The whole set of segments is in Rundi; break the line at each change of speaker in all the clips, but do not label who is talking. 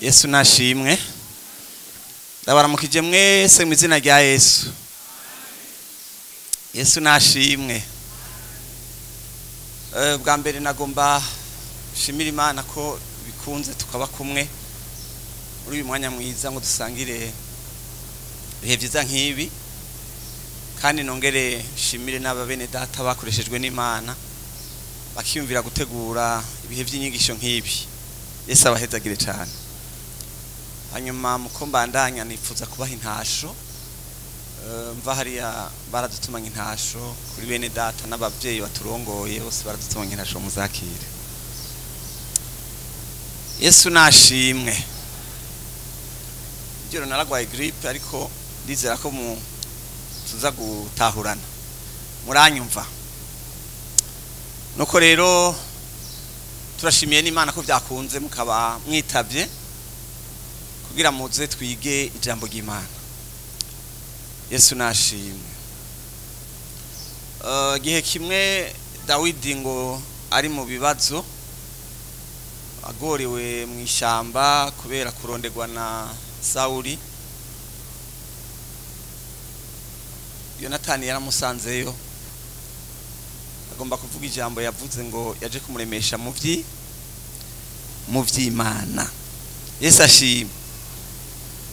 Yesu nashimwe. Ndabaramukije mwese mu izina rya Yesu. Yesu nashimwe. Bwa mbere nagomba shimira Imana ko bikunze tukaba kumwe muri uyu mwanya mwiza ngo dusangire ibihe byiza nk'ibi, kandi nongere shimire n'ababene data bakoreshejwe n'Imana bakiyumvira gutegura ibihe by'inyigisho nk'ibi. Yesu abahezagire cyane. Hanyuma muko mbandanya nifuza kubaha intasho. Mva hariya baradutumanya intasho kuri bene data n'abavyeyi baturongoye bose baradutumanya intasho muzakire. Yesu nashimwe. Jero naragwaye grippe ariko ndizera ko tuza gutahurana. Muranyumva. Nuko rero turashimiye n'Imana ko byakunze mukaba mwitavye kugira muze twige ijambo ry'Imana. Yesu nashimwe. Gihe kimwe Dawidi ngo ari mu bibazo, agorewe mu ishamba kubera kurondegwa na Sauli. Yonatani yaramusanzeyo, agomba kuvuga ijambo yavuze ngo yaje kumuremesha mu vy'Imana. Yesu ashimwe.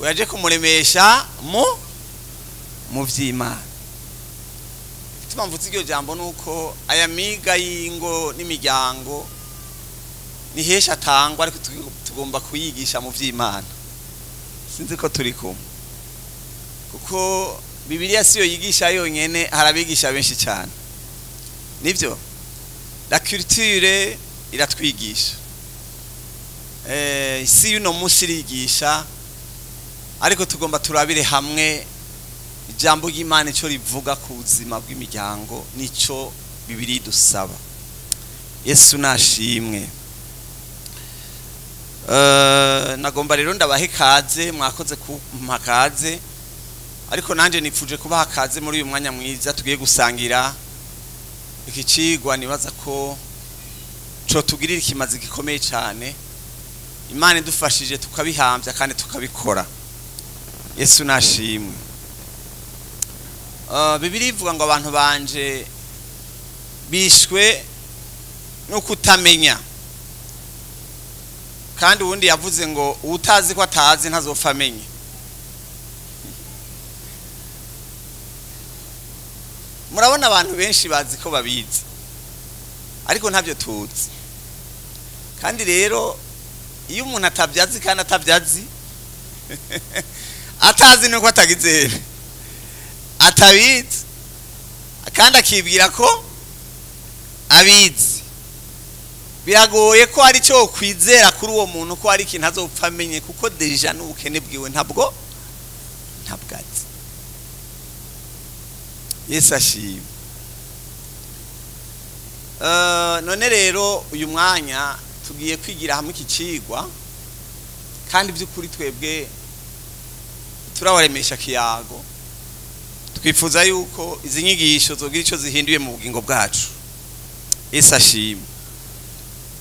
Yaje kumuremesha mu vy'Imana. Bituma mvuze iryo jambo nuko aya miga y'ingo n'imiryango ni hesha atangwa, ariko tugomba kuyigisha mu vy'Imana. Sinzi ko turi kumwe, kuko Bibiliya siyo yigisha yonyene, harabigisha benshi cyane. Nivyo la culture iratwigisha, isi yuno munsi irigisha, ariko tugomba turabire hamwe ijambo ry'Imana ico rivuga ku buzima bw'imiryango, nico Bibiliya dusaba. Yesu nashimwe. Nagomba rero ndabahe kaze, mwakoze kumpa kaze, ariko nanje nipfuje kubaha kaze muri uyu mwanya mwiza tugiye gusangira iki cigwa. Nibaza ko co tugirira ikimazi gikomeye cyane. Imana idufashije tukabihambya kandi tukabikora. Yesu nashimwe. Bibiliya ivuga ngo abantu banje bishwe no kutamenya, kandi ubundi yavuze ngo utazi ko atazi ntazopfa amenye. Murabona abantu benshi bazi ko babizi, ariko ntabyo tuzi. Kandi rero iyo umuntu atabyazi kandi atabyazi atazi nuko atagize atabizi, kandi akibwira ko abizi, biragoye ko ari cyo kwizera kuri uwo muntu ko ari ikintu azopfa amenye, kuko deja n'ubukene bwiwe ntabwo azi. Yesu ashimwe. None rero uyu mwanya tugiye kwigira hamwe iki cigwa, kandi by'ukuri twebwe turabaremesha kiyago. Twifuza yuko izi nyigisho zogira ico zihinduye mu bugingo bwacu. Yesu ashimwe.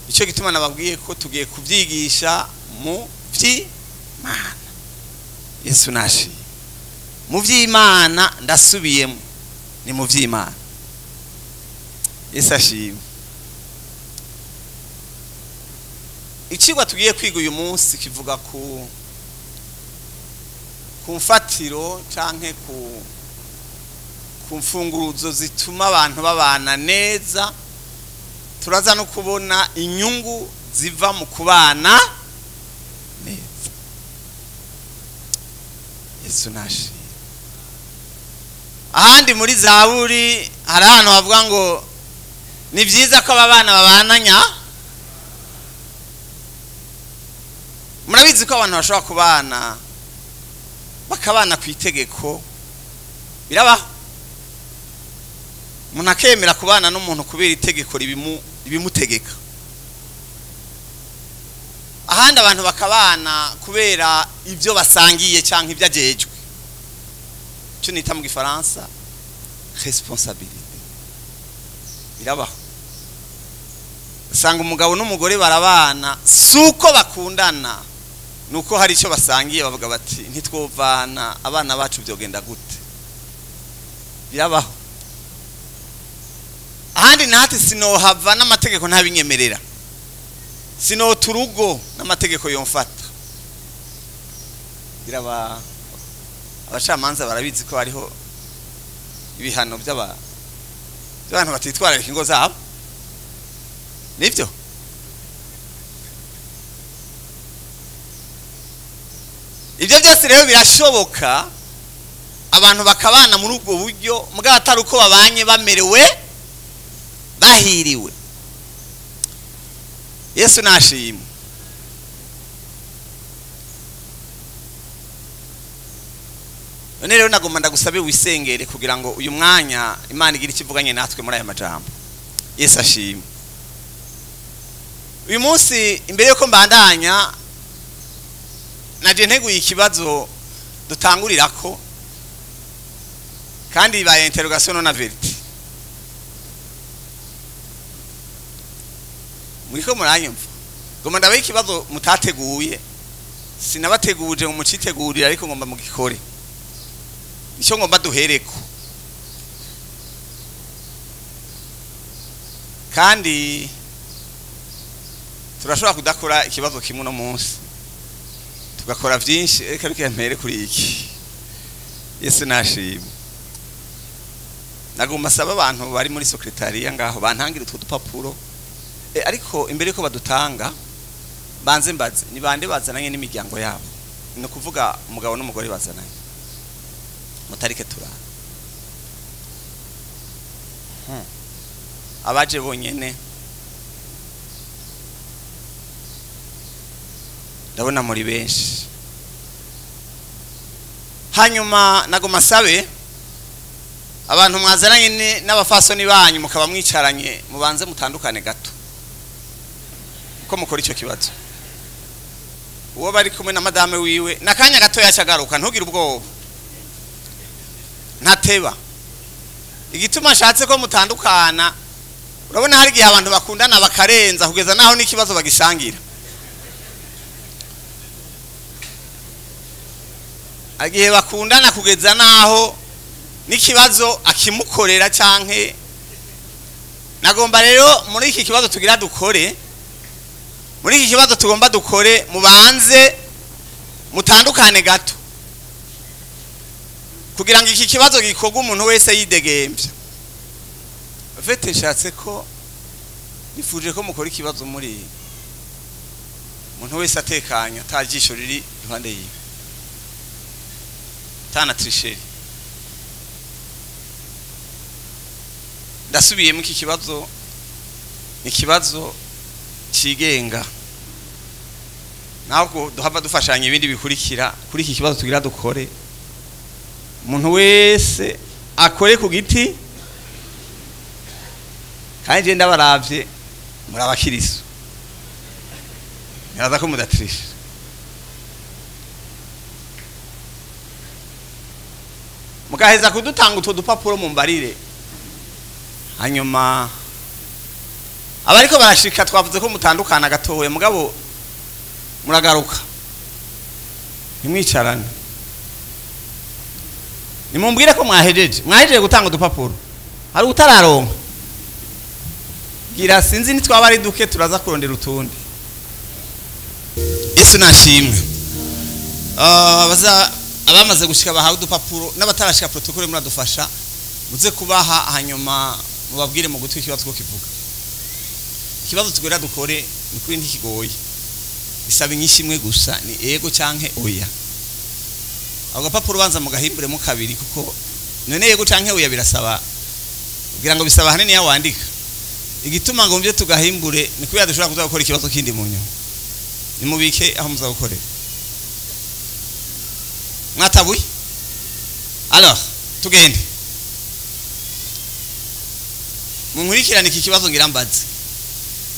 Ico gituma nababwiye ko tugiye kuvyigisha mu vy'Imana. Yesu nashimwe. Mu vy'Imana ndasubiyemo, ni mu vy'Imana. Yesu ashimwe. Icigwa tugiye kwiga uyu munsi kivuga ku mfatiro canke ku mfunguruzo zituma abantu babana neza. Turaza no kubona inyungu ziva mu kubana neza. Yesu nashimwe. Ahandi muri Zaburi hari ahantu havuga ngo ni vyiza ko abana babananya. Murabizi ko abantu bashobora kubana bakabana ku itegeko, birabaho. Umuntu akemera kubana n'umuntu kubera itegeko ribimutegeka. Ahandi abantu bakabana kubera ivyo basangiye canke ivyo ajejwe, cyo nita mu Gifaransa responsabilité. Birabaho. Usanga umugabo n'umugore barabana suko bakundana, nuko hari icyo basangiye bavuga bati ntitwovana abana bacu byogenda gute, birabaho. Ahandi nahati sinohava n'amategeko ntabinyemerera, sinoturugo n'amategeko yomfata. Biraba abacamanza barabizi ko hariho ibihano by'abantu batitwararika ingo zabo, nibyo. Ibyo byose rero birashoboka abantu bakabana muri ubwo buryo, mugabo atari uko babanye bamerewe bahiriwe. Yesu nashimwe. None rero nagomba ndagusabe wisengere kugira ngo uyu mwanya Imana igira ikivuganye natwe muri aya majambo. Yesu ashimwe. Uyu munsi imbere yuko mbandanya naje nteguye ikibazo dutangurirako kandi ba interrogation na verite. Muriko muranyumva? Ngomba ndabaye ikibazo mutateguye, sinabateguje ngo mucitegurira, ariko ngomba mugikore. Nicyo ngomba duhereko. Kandi turashobora kudakora ikibazo kimwe no munsi, tugakora byinshi, reka mpere kuri iki. Yesu nashimwe. Nagomba saba abantu bari muri secretariat ngaho bantangira utwo dupapuro, ariko imbere ko badutanga banze mbaze ni bande bazananye n'imiryango yabo, no kuvuga umugabo n'umugore bazananye mutarike turana. Abaje bonyene ndabona muri benshi. Hanyuma nagoma sabe abantu mwazananye n'abafasoni banyu mukaba mwicaranye mubanze mutandukane gato ko mukora icyo kibazo. Uwo bari kumwe na madame wiwe nakanya gato yacagaruka, ntugire ubwoba, ntateba. Igituma ashatse ko mutandukana, urabona hari gihe abantu bakundana bakarenza kugeza naho n'ikibazo bagisangira. Agihe bakundana kugeza naho n'ikibazo akimukorera canke. Nagomba rero muri iki kibazo tugira dukore, muri iki kibazo tugomba dukore mubanze mutandukane gato kugira ngo iki kibazo gikorwe umuntu wese yidegembya. Vete nshatse ko nifuje ko mukora ikibazo muri umuntu wese atekanya, atajisho riri iruhande yiwe, tana trisheri. Ndasubiyemo iki kibazo ni kibazo cigenga, naho duhava dufashanya ibindi bikurikira. Kuri iki kibazo tugira dukore, umuntu wese akore ku giti, kandi je ndabaravye muri abakiriso, niraza ko mudatrisha. Mugaheza kudutanga utwo dupapuro mu mbarire, hanyuma abariko barashika twavuze ko mutandukana gatowe, mugabo muragaruka nimwicarane. Nimumbwire ko mwahejeje gutanga udupapuro. Hari utararonka gira sinzi nitwaba ari duke turaza kurondera utundi. Yesu nashimwe. Abamaze gushika bahawe udupapuro n'abatarashika protocole muradufasha muze kubaha, hanyuma mubabwire mu gutwi ikibazo ko kivuga. Ikibazo tugera dukore ni kuri ntikigoye, bisaba inyinshi imwe gusa, ni ego canke oya. Ako gapapuro banza mugahimbure mu kabiri, kuko none ego canke oya birasaba kugira ngo bisaba hanene ya wandika. Igituma ngo mvye tugahimbure ni kuya dushobora kuza gukora ikibazo kindi mu nyuma. Nimubike aho muza gukorera. Mwatabuye? Alors, tugende. Munkurikirana iki kibazo ngira mbaze.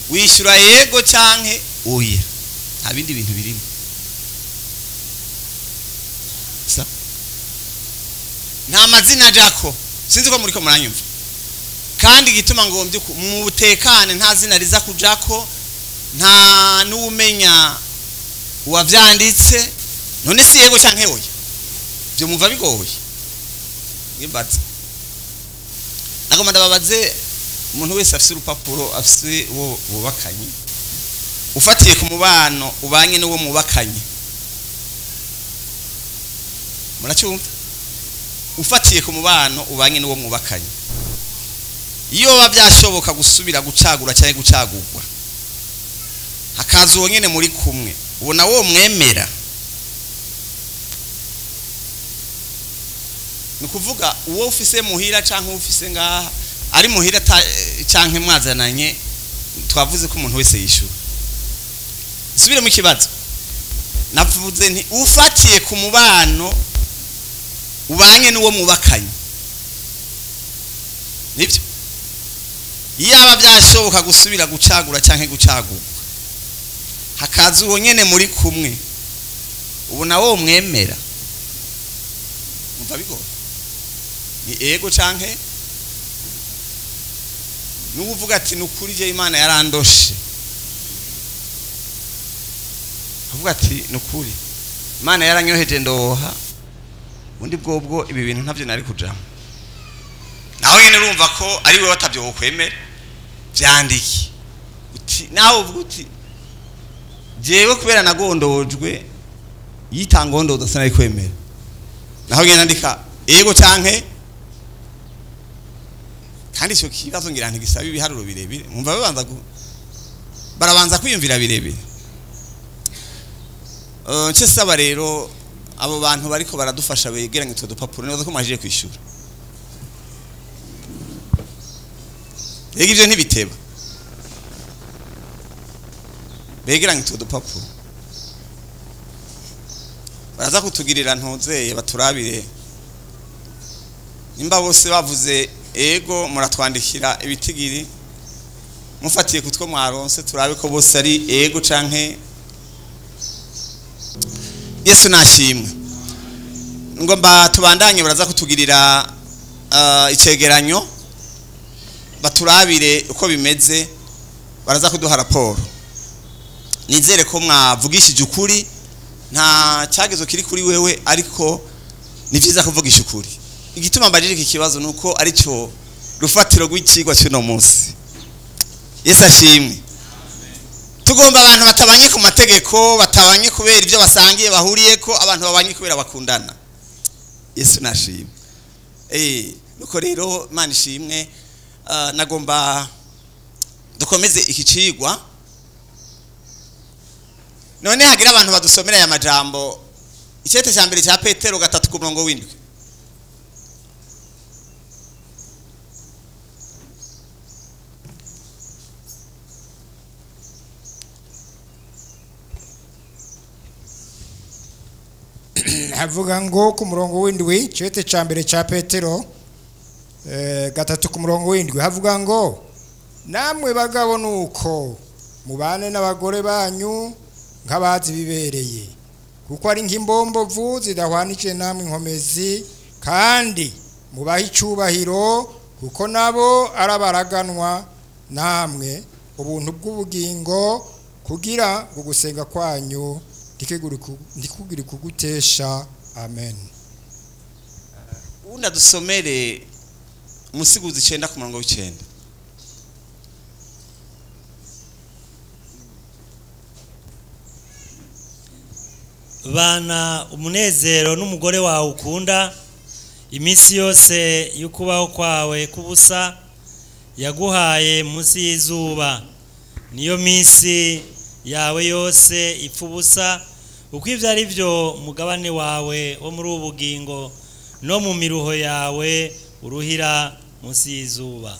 Wishura yego canke oya. Nta bindi bintu birimo. Sa? Nta mazina jako. Sinzi ko muri ko muranyumva. Kandi gituma ngo mu butekane nta zina riza kujako, nta n'umenya uwavyanditse none si yego canke oya byo mumva bigoye ngibatse nagomba ndababaze umuntu wese afise urupapuro afise wo bubakanye ufatiye ku mubano ubanye n'uwo mubakanye muracyumva ufatiye ku mubano ubanye n'uwo mubakanye iyo bavyashoboka gusubira gucagura cyangwa gucagurwa hakaza uwo nyene muri kumwe ubona wo mwemera nukuvuga uwo ufise muhira canke ufise ngaha ari muhira canke mwazananye twavuze ko umuntu wese yishura subire mu kibazo navuze nti ufatiye ku mubano ubanye n'uwo mubakanye nibyo yaba byashoboka gusubira gucagura canke gucagurwa hakaza uwo nyene muri kumwe ubona wo mwemera mumva bigoye ni ego canke nuvuga ati nukuri je Imana yarandoshe avuga ati nukuri Imana yaranyoheje ndoha undi bwobwo ibi bintu ntavyo nari kujamo naho nyene urumva ko ari we watavyo wokwemera vyandiki uti naho uvuga uti jewe kubera nagondojwe yitangondoza sinari kwemera naho nyene ndika ego canke kandi cyo kibazo ngira ntigisaba ibiharuro birebire mumva barabanza kwiyumvira birebire nce saba rero abo bantu bariko baradufasha begeranye utwo dupapuro neza ko majije kwishura yego ivyo ntibiteba begeranye utwo dupapuro baraza kutugirira ntuzeye baturabire nimba bose bavuze ego muratwandikira ibitigiri mufatiye kutwo mwaronse turabe ko bose ari ego canke Yesu nashimwe ngomba tubandanye baraza kutugirira icegeranyo baturabire uko bimeze baraza kuduha raporo nizere ko mwavugishije ukuri nta cyagezo kiri kuri wewe ariko ni byiza kuvugisha ukuri igituma mbajije iki kibazo nuko ari cyo rufatiro rw'ikigwa cy'uno munsi Yesu ashimwe tugomba abantu batabanye ku mategeko batabanye kubera ibyo basangiye bahuriye ko abantu babanye kubera bakundana Yesu nashimwe nuko rero Imana ishimwe nagomba dukomeze iki cigwa none hagira abantu badusomera aya majambo icete cya mbere cya Petero 3:7
havuga ngo ku murongo w'indwi cete cya mbere cya Petero 3:7 havuga ngo namwe bagabo nuko mubane n'abagore banyu nk'abazi bibereye kuko ari nk'imbombovu zidahwanije namwe inkomezi kandi mubaha icubahiro kuko nabo arabaraganwa namwe ubuntu bw'ubugingo kugira ngo gusenga kwanyu ndikugire kugutesha amen.
Unda dusomere Musiguzi 9:9
bana umunezero n'umugore wawe ukunda iminsi yose y'ukubaho kwawe kubusa yaguhaye munsi y'izuba niyo minsi yawe yose ipfubusa uko ivyo ari byo mugabane wawe wo muri ubugingo no mu miruho yawe uruhira munsi y'izuba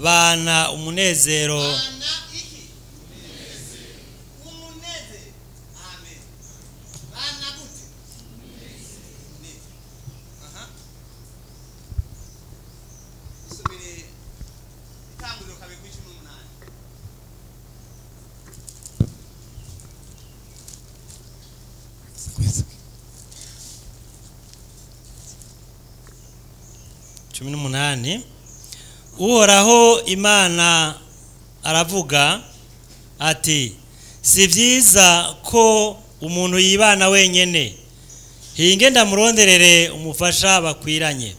bana umunezero Uhoraho Imana aravuga ati si byiza ko umuntu yibana wenyene hinge ndamuronderere umufasha bakwiranye.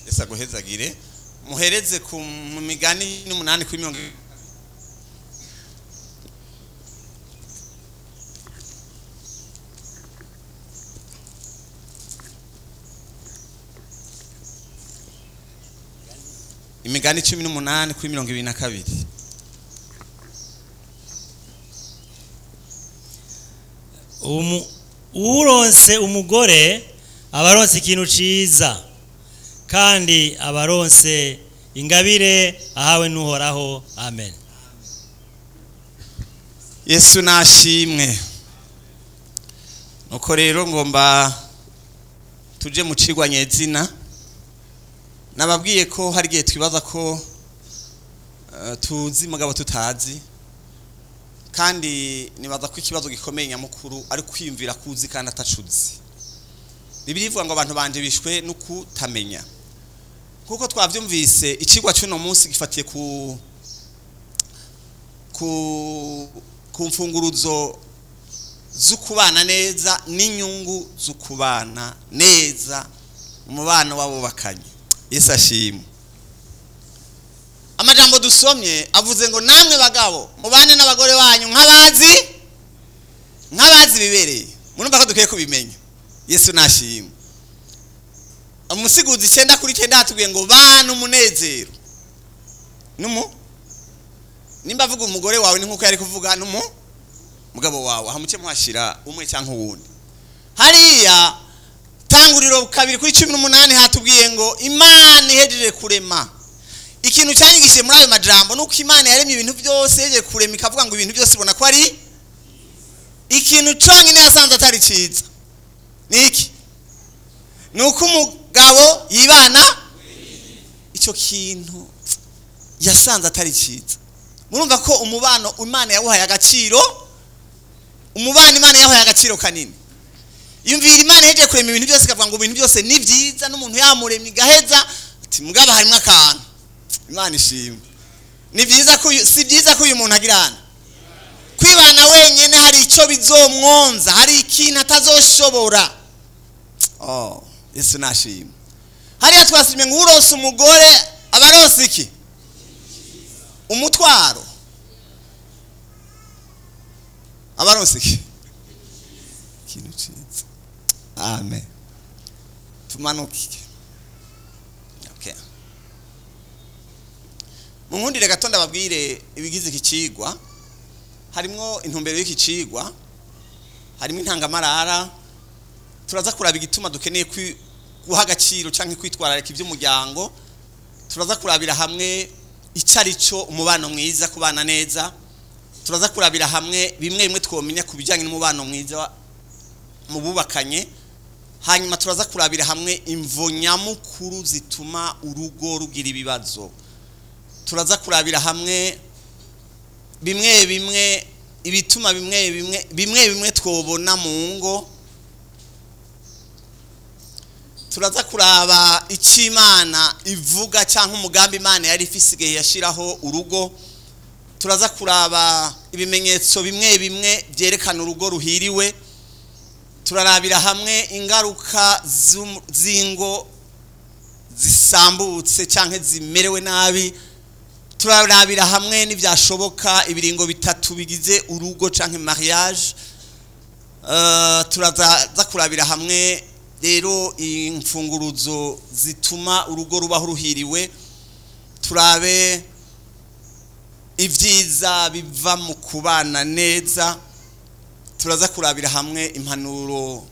Yesu aguhezagire muhereze ku migani n'umunani kuri 70. Imigani 18 kuri 22.
Uronse umugore abaronse ikintu ciza kandi abaronse ingabire ahawe n'uhoraho. Amen.
Yesu nashimwe. Nuko rero ngomba tuje mu cigwa nyezina. Nababwiye ko hari gihe twibaza ko tuzi mugabo tutazi, kandi nibaza ko ikibazo gikomeye nyamukuru ari kwiyumvira kuzi kandi atacuzi. Bibiliya ivuga ngo abantu banje bishwe no kutamenya. Kuko twavyumvise icigwa cy'uno munsi gifatiye ku mfunguruzo z'ukubana neza n'inyungu z'ukubana neza mu bana wabubakanye. Yesu ashimwe. Amajambo dusomye avuze ngo namwe bagabo mubane n'abagore banyu nk'abazi bibereye. Murumva ko dukwiye kubimenya. Yesu nashimwe. Umusiguzi 9 kuri 9 hatubwiye ngo bana umunezero. Nimba avuga umugore wawe ni nkuko yari kuvuga mugabo wawe hamuce muhashira umwe cyangwa uwundi. Hariya Tanguriro 2 kuri 18 hatubwiye ngo Imana ihejeje kurema. Ikintu cyanyigishije muri ayo majambo nuko Imana yaremye ibintu byose yeje kurema ikavuga ngo ibintu byose ibona ko ari ikintu cyonyine yasanze atari ciza. Niki? Nuko umugabo yibana icyo kintu yasanze atari ciza. Murumva ko umubano Imana yawuhaye agaciro. Umubano Imana yahaye agaciro kanini. Yumvira Imana yeje kurema ibintu byose ikavuga ngo ibintu byose ni byiza n'umuntu yamuremye igaheza ati mugabo harimo akantu. Imana ishimwe. Ni byiza ko si byiza ko uyu muntu agirana. Kwibana wenyene hari ico bizomwonza, hari ikintu atazoshobora. Yesu nashimwe. Hariya twasimye ngo urose umugore abarose iki? Umutwaro. Abarose iki? Kintu ciza. Amen. Tumanukike. Okay. Munkundire gato ndababwire ibigize iki cigwa. Harimo intumbero y'iki cigwa. Harimo intangamarara. Turaza kuraba igituma dukeneye guha agaciro canke kwitwararika iby'umuryango. Turaza kurabira hamwe icarico umubano mwiza kubana neza. Turaza kurabira hamwe bimwe twomenya kubijyanye n'umubano mwiza mu bubakanye. Hanyuma turaza kurabira hamwe imvo nyamukuru zituma urugo rugira ibibazo. Turaza kurabira hamwe bimwe ibituma bimwe twobona mu ngo. Turaza kuraba icimana ivuga cyangwa umugambi Imana yari ifisigaye yashiraho urugo. Turaza kuraba ibimenyetso bimwe byerekana urugo ruhiriwe. Turarabira hamwe ingaruka zingo zisambutse canke zimerewe nabi. Turarabira hamwe n'ivyashoboka ibiringo bitatu bigize urugo canke mariage. Turaza kurabira hamwe rero imfunguruzo zituma urugo rubaho ruhiriwe. Turabe ivyiza biva mu kubana neza. Turaza kurabira hamwe impanuro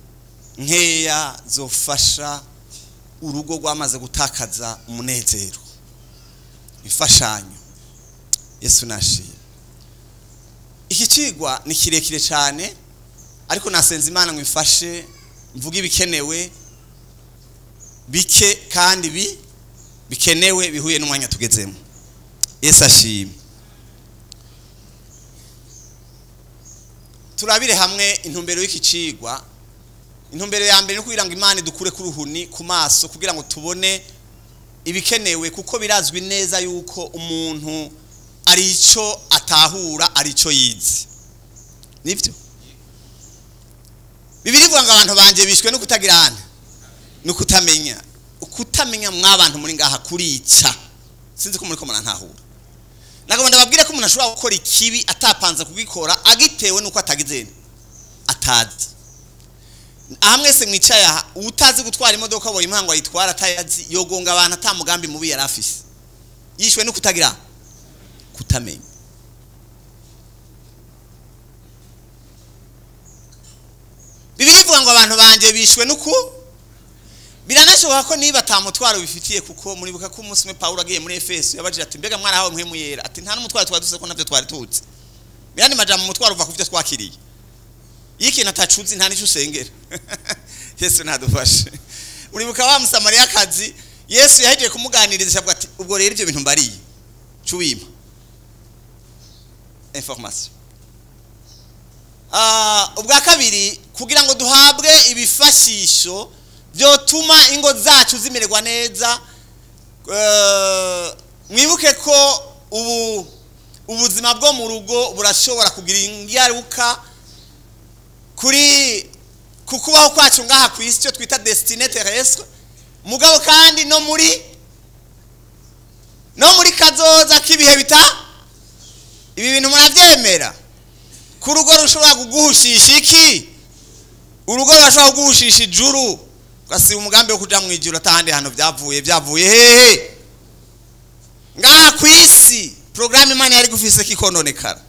nkeya zofasha urugo rwamaze gutakaza umunezero. Ifashanyo. Yesu nashimye. Iki cigwa ni kirekire cyane ariko nasenze Imana ngo ifashe mvuga ibikenewe bike kandi bikenewe bihuye n'umwanya tugezemo. Yesu ashimye. Turabire hamwe intumbero y'iki cigwa. Intumbero ya mbere ni kugira ngo Imana idukure ku ruhuni ku maso kugira ngo tubone ibikenewe, kuko birazwi neza yuko umuntu ari ico atahura ari ico yizi. nibyo Bibiri ivuga ngo abantu banje bishwe no kutagirana no kutamenya mwabantu muri ngaha kurica sinzi ko muri ko murantahura nagomba ndababwire ko umuntu ashobora gukora ikibi atapanza kugikora agitewe nuko atagizene atazi mwese mwicaye utazi gutwara imodoka abo impango ayitwara atayazi yogonga abantu atamugambi mubi yari afise yishwe no kutagira kutamenya Bibiri ivuga ngo abantu banje bishwe nuko biranashoboka ko niba tamutwaro bifitiye kuko muribuka ko umunsi umwe Paulo agiye muri Efeso yabajije ati mbega mwana hawe mpemu yera ati nta n'umutwaro twaduse ko navyo twari tutse birani majambo umutwaro uva kuvyo twakiriye ikintu atacuzi nta nico usengera Yesu nadufashe muribuka wa Musamariya kazi Yesu yahejeje kumuganiriza avuga ati ubwo rero ivyo bintu mbariye cuwima information ubwa kabiri kugira ngo duhabwe ibifashisho byotuma ingo zacu zimererwa neza mwibuke ko ubuzima bwo mu rugo burashobora kugira ingaruka kuri kukubaho kwacu ngaha ku isi cyo twita destinée terrestre mugabo kandi no muri kazoza kibihe bita ibi bintu muravyemera ku rugo rushobora kuguhushisha iki urugo rashobora kuguhushisha ijuru gasi umugambi wo kuja mu ijuru atahandi hano byavuye hehe ngaha ku isi programme Imana yari gufise kikononekara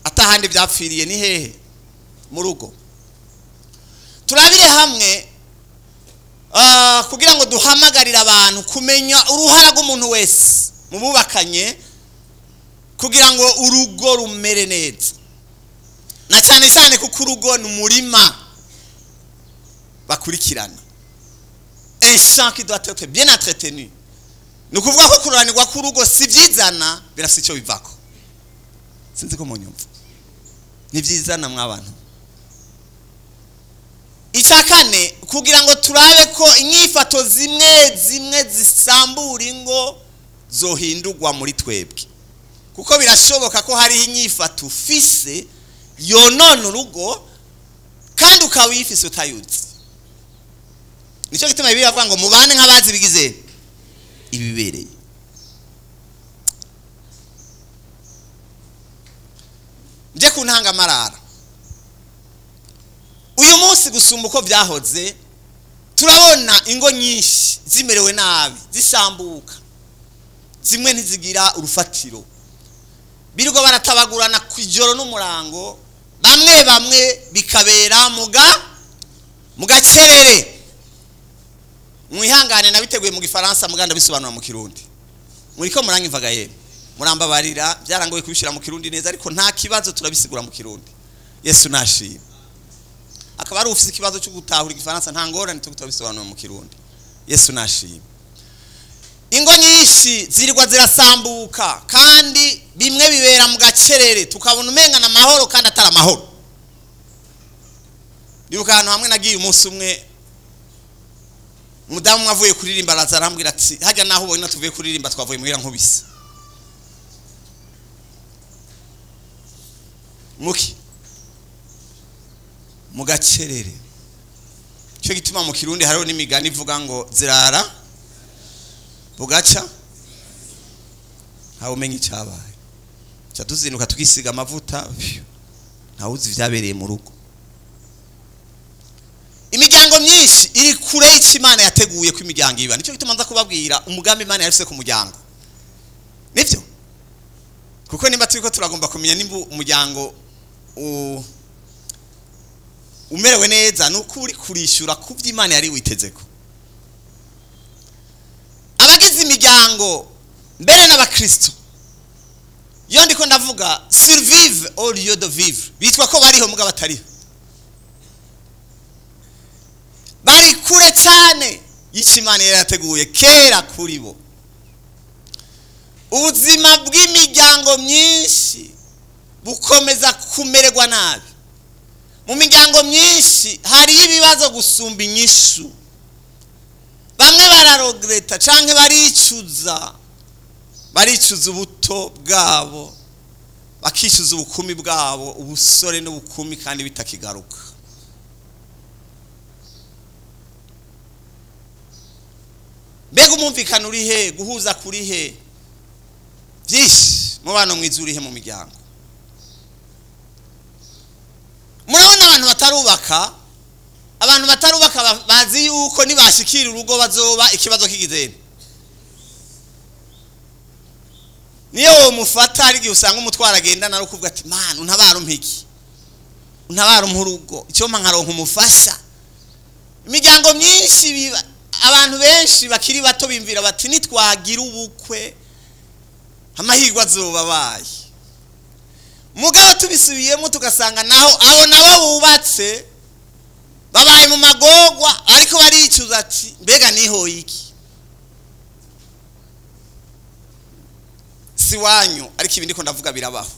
atahandi byapfiriye ni hehe mu rugo turabire hamwe kugira ngo duhamagarira abantu kumenya uruhara rw'umuntu wese mu bubakanye kugira ngo urugo rumere neza na cyane cyane kuko urugo ni umurima bakurikirana un champ qui doit être bien entretenu nukuvuga ko kuranirwa ku rugo si byizana birafite icyo bivako sinzi ko munyumva ni byizana mwabantu icyakane kugira ngo turabe ko inyifato zimwe zisambura ingo zohindurwa muri twebwe kuko birashoboka ko hari inyifato ufise yonona urugo kandi ukawifise utayuzi nicyo gituma bibi bavuga ngo mubane nk'abazi bigize ibibereye nje kuntanga marara uyu munsi gusumba uko byahoze turabona ingo nyinshi zimerewe nabi zisambuka zimwe ntizigira urufatiro birirwa baratabagurana ku ijoro n'umurango bamwe bikabera mu gacerere mwihangane nabiteguye mu gifaransa muganda bisobanura mu kirundi muri ko murangivaga yeme murambabarira byarangoye kubishira mu kirundi neza ariko nta kibazo turabisigura mu kirundi Yesu nashima akaba ari ufise ikibazo cyo gutahura igifaransa nta ngorane tutabisobanura mu kirundi Yesu nashima ingo nyinshi zirirwa zirasambuka kandi bimwe bibera mu gacerere tukabona umenga na mahoro kandi atari amahoro bibuka ahantu hamwe nagiye umunsi umwe mudamu mwavuye kuririmba arambwira ati hajya naho ubona tuvuye kuririmba twavuye muhira nkubise mu gacerere cyo gituma mu kirundi hariho n'imigani ivuga ngo zirara bugaca hawo menye cyabaye cyatuzinduka tukisiga amavuta ntawuzi vyabereye mu rugo imiryango myinshi iri kure y'Imana yateguye ko imiryango iba nicyo gituma nza kubabwira umugambi Imana yarifise ku muryango nivyo kuko nimba turiko turagomba kumenya nimba umuryango umerewe neza nuko uri kurishura ku by'Imana yari witezeko abagize imiryango mbere n'abakristo yo ndiko ndavuga survive au lieu de vivre bitwa ko bariho mugabo batariho bari kure cyane y'Imana yarateguye kera kuri bo ubuzima bw'imiryango myinshi bukomeza kumererwa nabi mu miryango myinshi hari ibibazo gusumba inyishu bamwe bararogreta canke baricuza ubuto bwabo bakishyuza ubukumi bwabo, ubusore n'ubukumi kandi bitakigaruka. Mbega umumvikano uri he, guhuza kuri he, byinshi mubano mwiza uri he mu miryango. Murabona abantu batarubaka bazi yuko nibashikira urugo bazoba ikibazo kigizene. Niyo mufata ari gihe usanga umutwara agenda naro kuvuga ati man untabara umpiki, untabara umurugo, icyo nkaronka umufasha. Imiryango myinshi biba abantu benshi bakiri bato bimvira bati nitwagira ubukwe amahirwe azoba baye. Mugabo tubisubiyemo tugasanga naho abo nabo bubatse babaye mu magogwa ariko baricuza ati mbega niho iki. Si wanyu ariko ibindi ko ndavuga birabaho.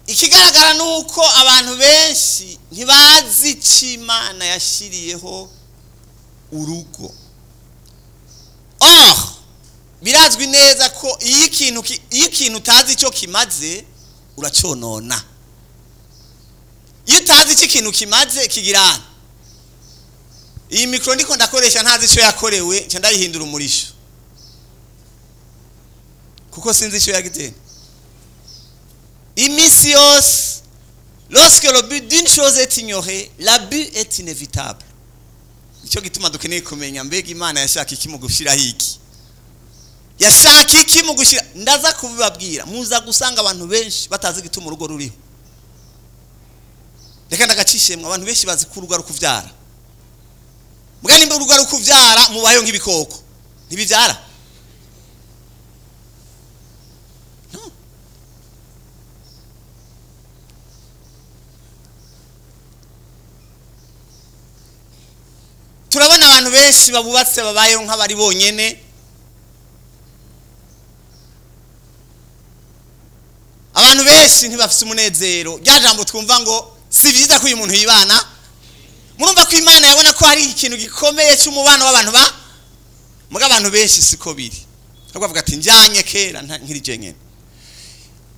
Ikigaragara nuko abantu benshi ntibazi Imana yashiriyeho urugo. Birazwi neza ko iyo ikintu utazi icyo kimaze uraconona. Iyo utazi icyo ikintu kimaze kigirana. Iyi mikro ndiko ndakoresha ntazi icyo yakorewe nca ndayihindura umurisho. Kuko sinzi icyo yagitene. Imisi yose, lorsque le but d'une chose est ignoré, l'abus est inévitable. Icyo gituma dukeneye kumenya mbega Imana yashaka iki mu gushira hiki. Yashaka iki mu gushira, ndaza kubibabwira muza gusanga abantu benshi batazi gituma urugo ruriho. Reka ndagacishemwe abantu benshi bazi ko urugo rukuvyara. Mugani mbe urugo rukuvyara mubayo nk'ibikoko. Ntibivyara. No. Turabona abantu benshi babubatse babayo nk'abari bonyene. Abantu benshi ntibafise umunezero. Rya jambo twumva ngo si byiza ko uyu muntu yibana. Murumva ko Imana yabona ko hari ikintu gikomeye cy'umubano w'abantu ba muga abantu benshi siko biri. Akavuga ati njanye kera nkiri jenyene.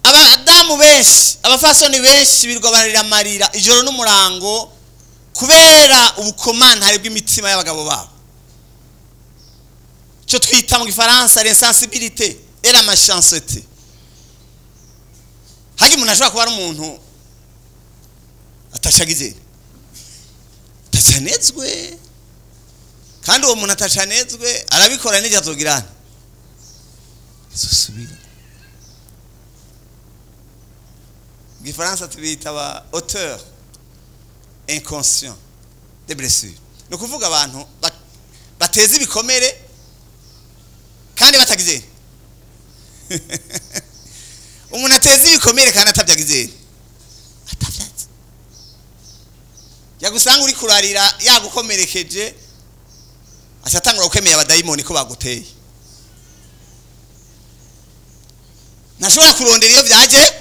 Abadamu benshi, abafasoni benshi birwa barira marira ijoro n'umurango kubera ubukomana hari bw'imitima y'abagabo babo. Cyo twita mu Gifaransa l'insensibilité et la méchanceté. Hagi umuntu ashobora kuba ari umuntu atashagize atachanezwe kandi uwo muntu atachanezwe arabikora n'ijya azogirana susubira. Mu Gifaransa tubita ba auteur inconscient de blessure. No kuvuga abantu bateza ibikomere kandi batagize. Umuntu ateza ibikomere kandi atabyagize. Atavyaze. Yagusanga uri kurarira yagukomerekeje ashatangura gukemera abadayimoni ko baguteye. Nashobora kurondera iyo byaje.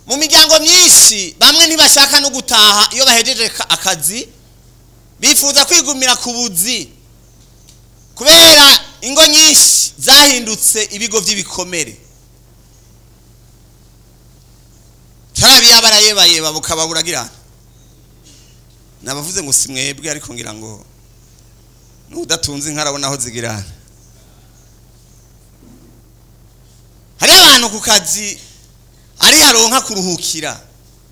Mu miryango myinshi bamwe ntibashaka no gutaha iyo bahejeje akazi bifuza kwigumira ku buzi kubera ingo nyinshi zahindutse ibigo by'ibikomere. Tarabiya barayeba bukababuragira. Nabavuze ngo simwebwe ariko ngira ngo nudatunze inkarabona aho zigirana. Hari abantu ku kazi ari haronka kuruhukira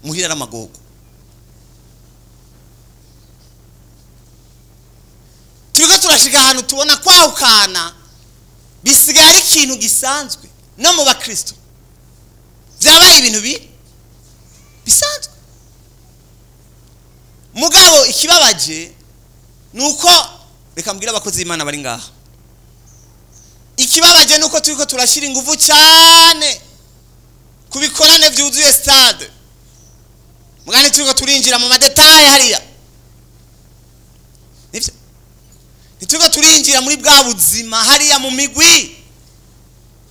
muhira n'amagogo. Turiko turashika ahantu tubona kwahukana bisigara ikintu gisanzwe no mu bakristo. Vyabaye ibintu bisanzwe. Mugabo ikibabaje nuko reka mbwira abakozi Imana bari ngaha. Ikibabaje nuko turiko turashira ingufu cyane kubikorane byuzuye stade. Mugani turiko turinjira mu madetaye hariya. Nivyo nituko turinjira muri bwa buzima hariya mu migwi.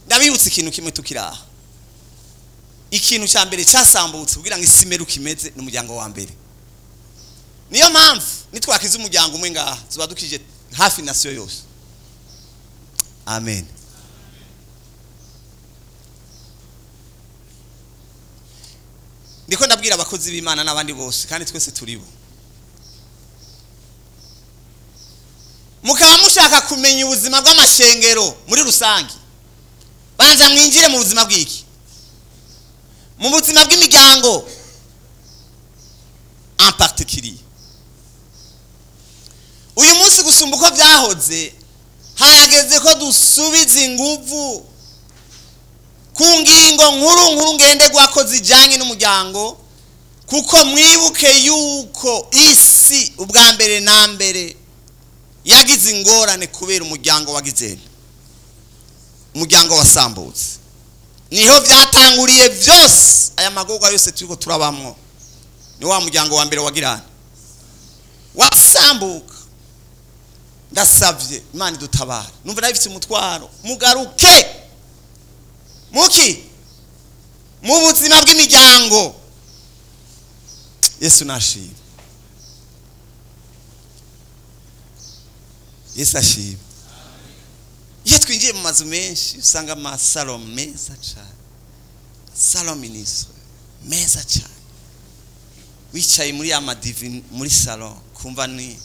Ndabibutse ikintu kimwe tukiraha. Ikintu cya mbere cyasambutse kugira ngo isimere ukimeze n'umuryango wa mbere. Niyo mpamvu nitwakiza umuryango umwe ngaha zuba dukije hafi nasiyo yose. Amen. Ndiko ndabwira abakozi b'Imana n'abandi bose kandi twese turibo. Mukaba mushaka kumenya ubuzima bw'amashengero muri rusangi. Banza mwinjire mu buzima bw'iki? Mu buzima bw'imiryango en particulier. Uyu munsi gusumba uko byahoze, harageze ko dusubiza inguvu ku ngingo nkuru ngendegwa ko zijanye n'umuryango, kuko mwibuke yuko isi ubwa mbere na mbere yagize ingorane kubera umuryango wagizene, umuryango wasambutse. Niho byatanguriye byose, aya magorwa yose turiko turabamwo ni wa muryango wa mbere wagirana wasambuka. Ndasavye Imana idutabara, numva nabifite umutwaro, mugaruke muki mu buzima bw'imiryango. Yesu nashimye, Yesu ashimye. Iyo twinjiye mu mazu menshi usanga amasalo meza cyane, salo ministre meza cyane, wicaye muri amadivi muri salo kumva ni,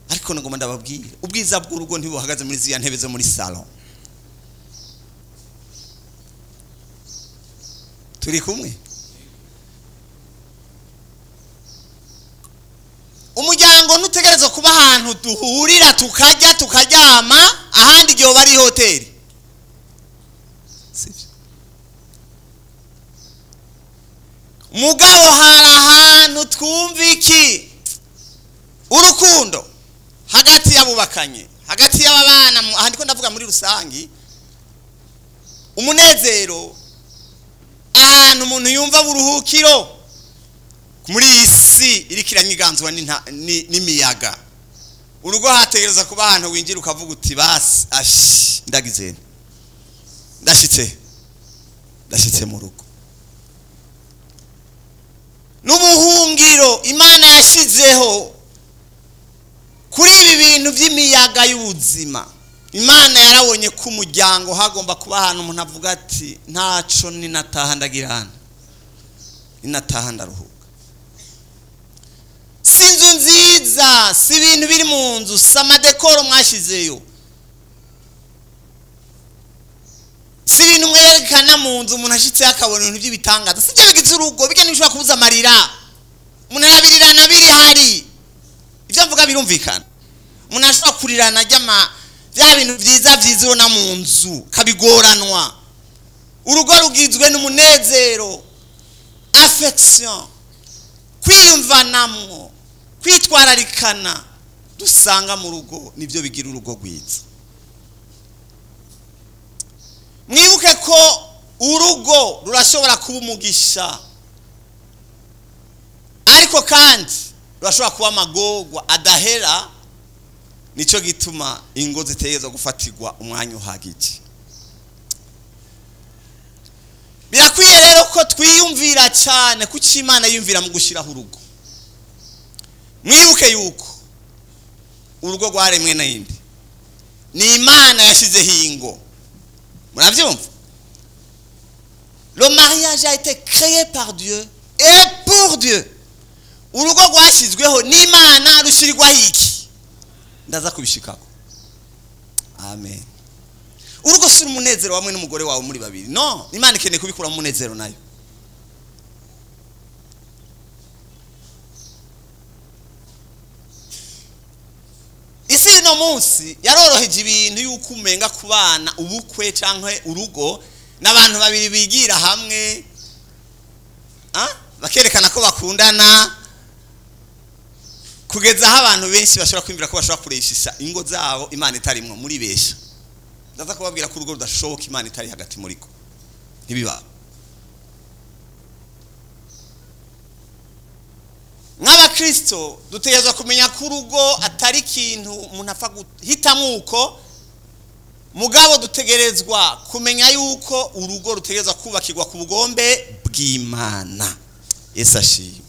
ariko ngoma ndababwira ubwiza bw'urugo ntibuhagaze muri ziya ntebe zo muri salo. Turi kumwe? Umuryango nutegereza kuba ahantu duhurira tukarya tukaryama, ahandi igihe bari hoteli. Sivyo? Mugabo hari ahantu twumva iki? Urukundo hagati y'abubakanye, hagati y'ababana, ahandi ko ndavuga muri rusangi, umunezero, ahantu umuntu yumva buruhukiro muri isi irikiranyiganzwa n'imiyaga. Urugo hategereza kuba ahantu winjira ukavuga uti basi ashi ndagizene, ndashitse mu rugo. N'ubuhungiro Imana yashizeho kuri ibi bintu by'imiyaga y'ubuzima. Imana yarabonye ko umuryango hagomba kuba ahantu umuntu avuga ati ntaco ninataha ndagirana, ninataha ndaruhuka. Si inzu nziza, si ibintu biri mu nzu, si amadekoro mwashizeyo, si ibintu mwerekana mu nzu umuntu ashitse akabona ibintu by'ibitangaza. Si byo bigize urugo, bige nishobora kubuza amarira, umuntu arabirirana biri hari. Ibyo mvuga birumvikana. Umuntu ashobora kurirana bya bintu byiza ubona mu nzu kabigoranwa. Urugo rugizwe n'umunezero, affection, kwiyumvanamwo, kwitwararikana, dusanga mu rugo nibyo bigira urugo rwiza. Mwibuke ko urugo rurashobora kuba umugisha, ariko kandi rurashobora kuba amagorwa adahera. Nico gituma ingo zitegerezwa gufatirwa umwanya uhagije. Birakwiye rero ko twiyumvira cyane ku Imana yumvira mu gushiraho urugo. Mwibuke yuko urugo rwaremwe n'indi, ni Imana yashizeho ingo. Murabyumva? Le mariage a été créé par Dieu et pour Dieu. Urugo rwashizweho n'Imana rushirirwaho iki? Ndaza kubishikako. Amen. Urugo si umunezero wamwe n'umugore wawe muri babiri. No, Imana ikeneye kubikura mu munezero nayo. Isi no munsi yaroroheje ibintu yuko umenga kubana ubukwe canke urugo n'abantu babiri bigira hamwe, bakerekana ko bakundana, kugeza aho abantu benshi bashobora kwimvira ko bashobora kureshisha ingo zabo Imana itarimwo muri besha. Ndaza kubabwira ko urugo rudashoboka Imana itari hagati muri ko. Ntibiba. Nk'abakristo dutegerezwa kumenya ko urugo atari ikintu umuntu apfa guhitamo uko, mugabo dutegerezwa kumenya yuko urugo rutegerezwa kubakirwa ku bugombe bw'Imana. Yesu ashimwe.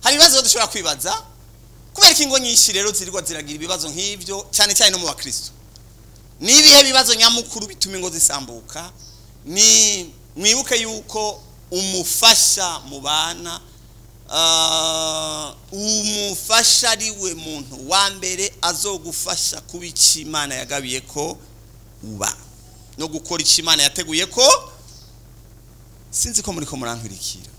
Hari ibibazo dushobora kwibaza, kubera ingo nyinshi rero zirigwa ziragira ibibazo nk'ivyo cyane cyane no mu bakristo nibihe bibazo nyamukuru bituma ingo zisambuka ni mwibuke yuko umufasha mu bana umufasha ariwe muntu wa mbere azogufasha kubica Imana yagabiye ko uba no gukora icyo Imana yateguye ko sinzi ko muri ko murankurikira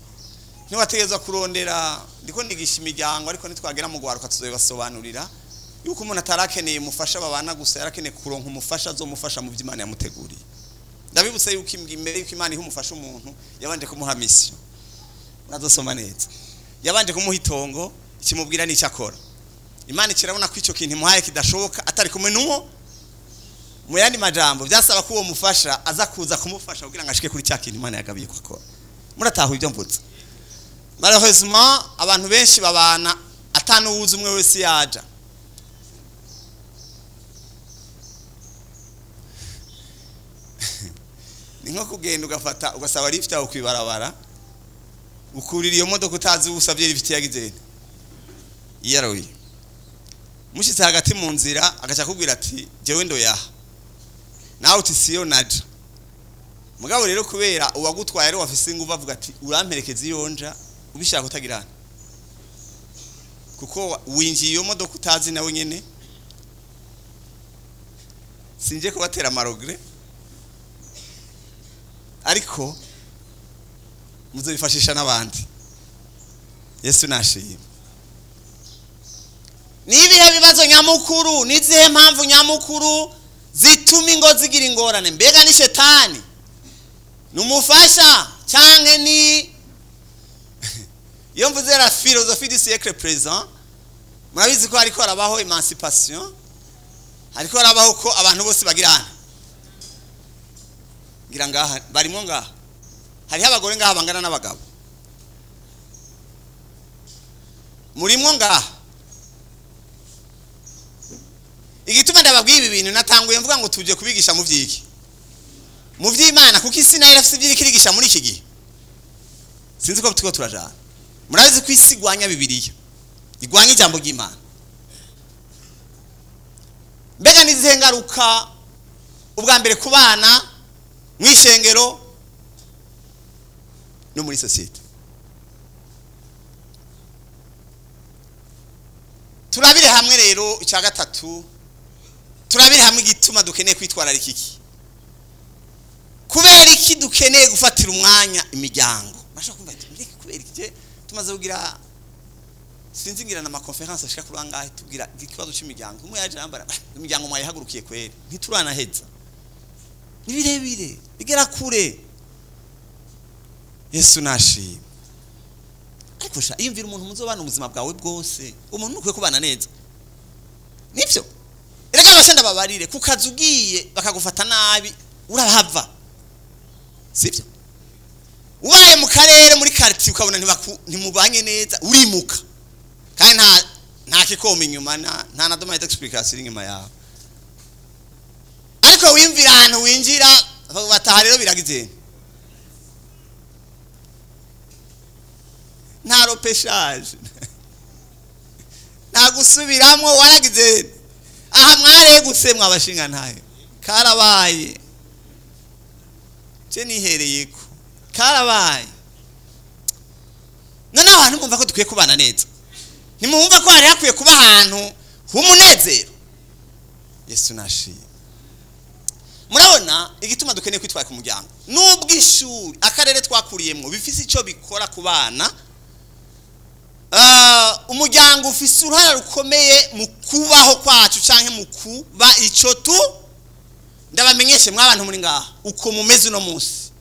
ntiwategeza kurondera ndiko ndigisha imiryango ariko nitwagera mu gwaruka tuzobasobanurira yuko umuntu atarakeneye umufasha babana gusa yarakeneye kuronka umufasha azomufasha mu by'Imana yamuteguriye ndabibutse yuko imbere yuko Imana ihumufasha umuntu yabanje kumuha mission nazosoma neza yabanje kumuha itongo ikimubwira n'icyo akora Imana kirabona ko icyo kintu imuhaye kidashoboka atari kumwe n'uwo mu yandi majambo byasaba ko uwo mufasha aza kuza kumufasha kugira ngo ashike kuri cya kintu Imana yagabiye ko akora murataho ibyo mvutse malheureusement abantu benshi babana atanuwuzi umwe wese yaja ni nko kugenda ugafata ugasaba lift aho kwibarabara ukurira iyo modoka utazi usabye lift yagizene yaroye mushitse hagati mu nzira agacha kubwira ati jewe ndo yaha nawe utisiyo naja mugabo rero kubera uwagutwaye ari wafise inguvu avuga ati uramperekeza iyonja ubishaka utagirana kuko winjiye iyo modoka utazi nawe nyene sinje kubatera marogre ariko muzobifashisha n'abandi Yesu nashimye nibihe bibazo nyamukuru nizihe mpamvu nyamukuru zituma ingo zigira ingorane mbega ni shetani numufasha canke ni iyo mvuze la philosophie du siècle présent murabizi ko hariko harabaho emancipation hariko harabaho ko abantu bose bagirana ngira ngaha barimo ngaha hariho abagore ngaha bangana n'abagabo murimo ngaha igituma ndababwiye ibi bintu natanguye mvuga ngo tuje kubigisha mu vyiki mu vy'Imana kuko isi nayo irafite ivyiki kirigisha muri iki gihe sinzi ko tuko turajana murabizi ko isi igwanya Bibiliya igwanya ijambo ry'Imana mbega nizihengaruka ubwa mbere ku bana mwishengero no muri societe turabire hamwe rero icya gatatu turabire hamwe igituma dukeneye kwitwararika iki kubera iki dukeneye gufatira umwanya imiryango bashaka kumva ati mbere kubera iki tumaze kugira sinzi ngira na conference ashaka kurangahe tugira ikibazo cy'imiryango umwe yaje ambara imiryango mwayihagurukiye kwere ntituranaheza nibirebire bigera kure Yesu nashimye ariko sha iyumvira umuntu muzobana ubuzima bwawe bwose umuntu nukwiye kubana neza nivyo erega abashanda babarire kukazugiye bakagufata nabi urahava sivyo ubaye mu karere muri quartier ukabona ntimubanye neza urimuka kandi nta kikoma inyuma nta na domaine d'explication inyuma yawe ariko wimvira ahantu winjira bataha rero biragize nta ropeshaje nta gusubiramo waragize aha mwaregutse mwabashinga ntaye karabaye je nihereyeko karabaye none abantu mwumva ko dukwiye kubana neza nimwumva ko hari hakwiye kuba ahantu h'umunezero Yesu nashimye murabona igituma dukeneye kwitwara ku muryango nubwo ishuri akarere twakuriyemo bifise ico bikora ku bana umuryango ufise uruhara rukomeye mu kubaho kwacu canke mu kuba ico tu ndabamenyeshe mwabantu muri ngaha uko mumeze no munsi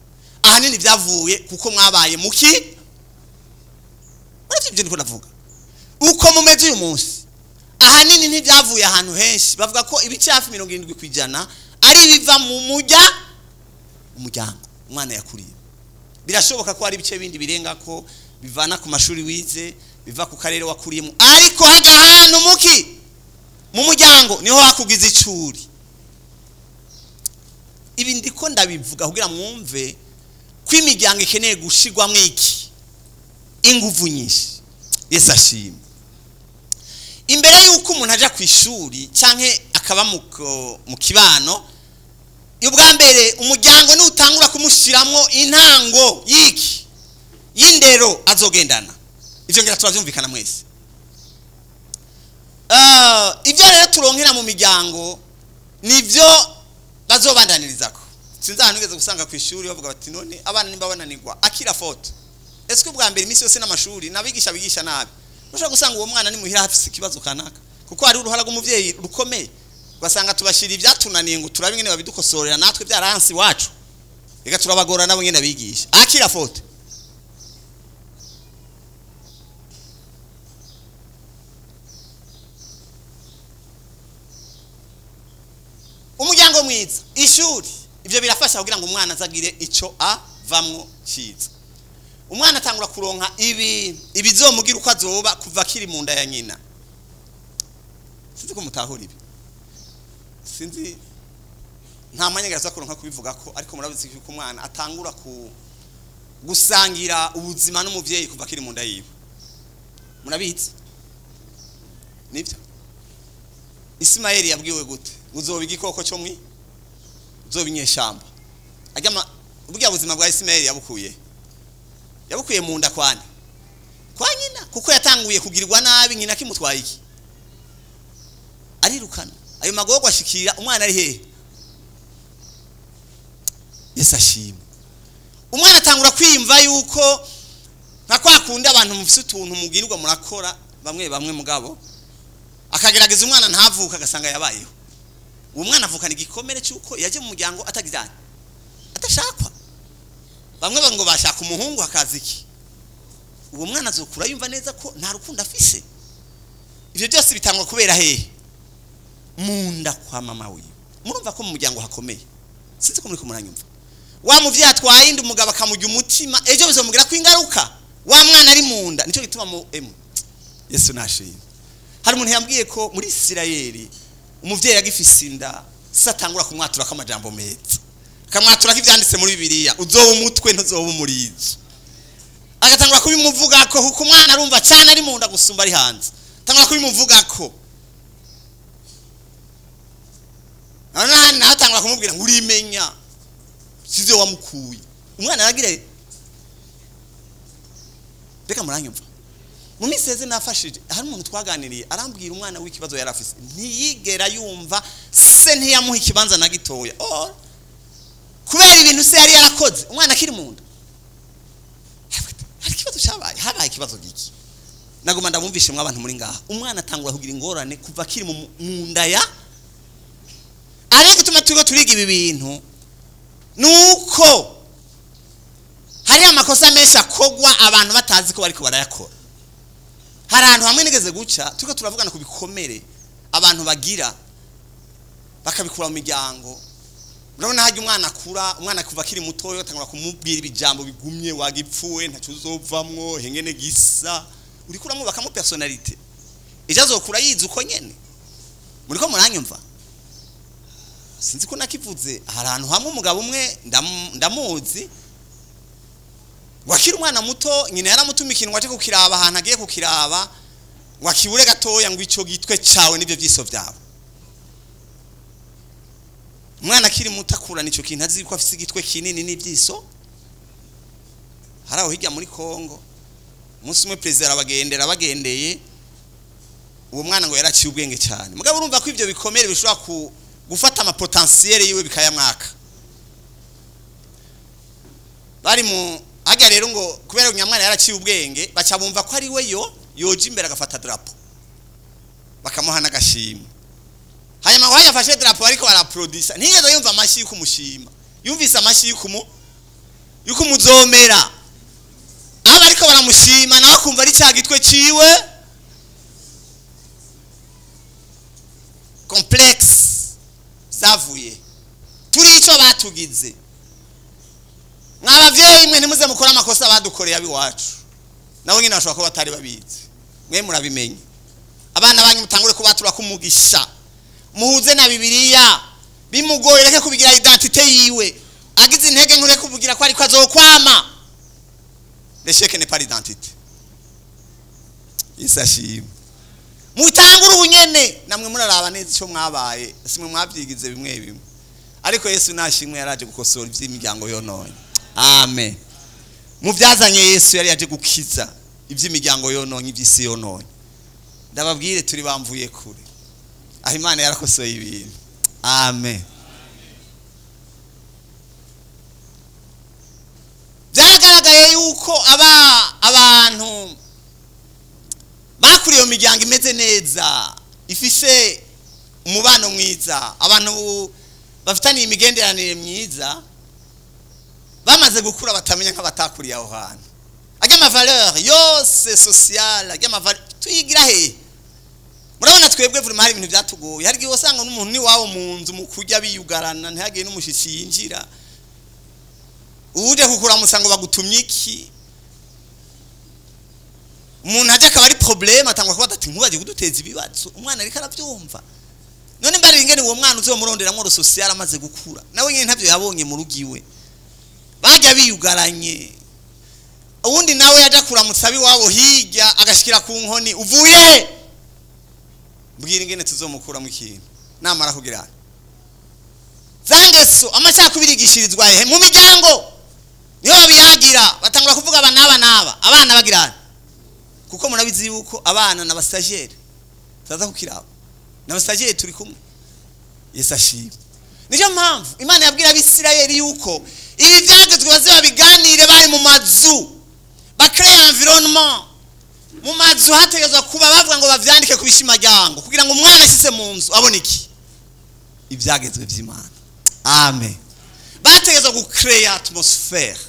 ahanini byavuye kuko mwabaye muki uretse ibyo ndiko ndavuga uko mumeze uyu munsi ahanini ntibyavuye ahantu henshi bavuga ko ibice hafi 70% ari biva mu umuryango umwana yakuriye birashoboka ko ari ibice bindi birenga ko bivana ku mashuri wize biva ku karere wakuriyemo ariko haga ahantu muki mu muryango niho hakugize icuri ibi ndiko ndabivuga kugira mwumve ko imiryango ikeneye gushigwamwo iki inguvu nyinshi Yesu ashimye imbere yuko umuntu aja ku ishuri canke akaba mu kibano ubwa mbere umuryango ni utangura kumushiramwo intango yiki y'indero azogendana. Ivyo ngira turavyumvikana mwese. Ivyo rero turonkera mu miryango nivyo bazobandanirizako. Sinzi ahantu ugeze gusanga ku ishuri bavuga bati none abana nimba bananirwa akira foto. Eske ubwa mbere imisi yose n'amashuri nabigisha bigisha nabi. Ushaka gusanga uwo mwana ni muhira hafise ikibazo kanaka. Kuko ari uruhara rw'umuvyeyi rukomeye. Basanga tubashira ivyatunaniye ngo turabe ngene babidukosorera natwe byaransi wacu. Ega turabagora nabo ngene bigisha. Akira foto. Umuryango mwiza, ishuri, ivyo birafasha kugira ngo umwana azagire ico avamwo ciza. Umwana atangura kuronka ibizomugira uko azoba kuva kiri mu nda ya nyina. Sinzi ko mutahura ibi. Sinzi nta manyega aza kuronka kubivuga ko ariko murabizi ko umwana atangura gusangira ubuzima n'umuvyeyi kuva kiri mu nda yiwe. Murabizi? Nibyo. Ismaeli yabwiwe gute? Uzoba igikoko cyo mwi uzoba inyeshamba. Ajya ubwiya buzima bwa Ismaeli yabukuye mu nda kwa nyina kuko yatanguye kugirirwa nabi nyina kimutwaye iki arirukana ayo magorwa ashikira umwana ari hehe. Yesu ashimwe. Umwana atangura kwimva yuko nka kwakunda abantu mufise utuntu mugirirwa murakora bamwe mugabo akagerageza umwana ntavuka agasanga yabayeho. Uwo mwana avukana igikomere cyuko yaje mu muryango atagizanye atashakwa. Bamwe bango bashaka umuhungu hakaza iki. Uwo mwana azokura yumva neza ko nta rukundo afise. Ivyo byose bitangwa kubera hehe munda kwa mama wiwe. Murumva ko mu muryango hakomeye. Sinzi ko muri kumuranyumva. Wa muvya atwaye indi umugabo akamujya umutima ejo bizomugira ko ingaruka. Wa mwana ari munda nico gituma mu Yesu nashimye. Hari umuntu yambwiye ko muri Isirayeli umuvyeyi yagifise inda satangura kumwatura kamajambo meza. Kamwatura kivyanditse muri Bibiliya uzoba umutwe ntuzoba umurizo. Agatangura kubimuvuga ko kuko umwana arumva cyane ari munda gusumba ari hanze. Tangura kubimuvuga ko. Ana atangura kumubwira ngo urimenya. Size wamukuye. Umwana aragire Beka muranyumva. Mu miseze nafashije hari umuntu twaganiriye arambwira umwana w'ikibazo yarafise ntiyigera yumva se ntiyamuha ikibanza na gitoya. Kubera ibintu se yari yarakoze umwana akiri munda. Hari ikibazo cyabaye habaye ikibazo giki. Nagoma ndamumvishe mwa abantu muri ngaha. Umwana atangura kugira ingorane kuva akiri mu munda ya ariko gutuma turiga ibi bintu nuko hari amakosa menshi akogwa abantu batazi ko bariko barayakora. Hari ahantu hamwe nigeze guca turiko turavugana ku bikomere abantu bagira bakabikura mu miryango. Urabona haje umwana akura umwana kuva kiri mutoyo atangura kumubwira ibijambo bigumye wagipfuwe ntacu uzovamwo hengene gisa urikuramwo bakamu personality ijazokura yize uko nyene. Muriko muranyumva? Sinzi ko nakivuze hari ahantu hamwe umugabo umwe ndamuzi wakira umwana muto nyine yaramutumikinwa cyo kukiraba ahantu agiye kukiraba wakibure gatoya ngo ico gitwe cawe nibyo byiso byawe. Umwana kiri mutakura nico kintu azi ko afise igitwe kinini n'ibyiso. Haraho hirya muri Kongo umunsi umwe president bagendeye uwo mwana ngo yaraciye ubwenge cyane. Mugabo urumva ko ivyo bikomere bishobora gufata ama potentiel yiwe bikayamwaka. Bari mu Haga rero ngo kubera unyamwana yaraciye ubwenge baca bumva ko ari we yoje imbere agafata drapo. Bakamuha nagashima. Hanyuma waje afashe drapo ariko araproduce. Ntigeze yumva amashi y'ukumushima. Yumvise amashi y'ukumuzomera. Aba ariko baramushima nawe akumva ari cyagitwe ciwe. Complex zavuye. Turi ico batugize. Mwabavyeyi mwe ntimuze mukora amakosa badukoreye abiwacu. Nawe nyine bashobora kuba batari babizi. Mwe murabimenye. Abana banyu mutangure kubatura kumugisha. Muhuze na Bibiliya. Bimugoye reke kubigira identité yiwe. Agize intege nkure kuvugira ko ariko azokwama. L'échec n'est pas l'identité. Isashim. mutangura ubunyene namwe muraraba neza ico mwabaye simwe mwabyigize bimwe bimwe ariko Yesu nashimwe yaraje gukosora ivy'imiryango yononye amen mu byazanye Yesu yari yaje gukiza ivy'imiryango yononye ivy'isi yononye ndababwire turi bamvuye kure aho Imana yarakosoye ibintu amen byaragaragaye yuko abantu bakuriye mu miryango imeze neza ifise umubano mwiza abantu bafitaniye imigenderanire myiza bamaze gukura batamenya nk'abatakuriye aho hantu ajya amavaleur yose sociale ajya amavaleur tuyigira he murabona twebwe vuri mahari ibintu byatugoye hari gihe wasanga n'umuntu ni wawo mu nzu mu kujya biyugarana ntihagiye n'umushitsi yinjira uje kukura musango bagutumye iki umuntu aje akaba ari problème atangwa kuba ati nkubaje kuduteza ibibazo umwana ariko aravyumva none mbari ingene uwo mwana uzomurondera mu social amaze gukura nawe nyine ntavyo yabonye mu rugiwe bajya biyugaranye uwundi nawe yaje kuramutsa biwabo hirya agashikira ku nkoni uvuye mbwira ingene tuzomukura mu kintu namara kugira zangeso amacha kubirigishirizwa he mu miryango niho babiyagira batangura kuvuga abana bagirana kuko murabizi yuko abana na bastajere taza kukiraba na bastajere turi kumwe Yesu ashimwe niyo mpamvu Imana yabwira abisirayeli yuko ibi byagezwe baze biganire bari mu mazu bakrea environnement mu mazu hategezwa kuba bavuga ngo bavyandike kubishimajyango kugira ngo umwana ashise mu nzu abone iki ibyagezwe by'Imana amen bategezwa gucrea atmosphere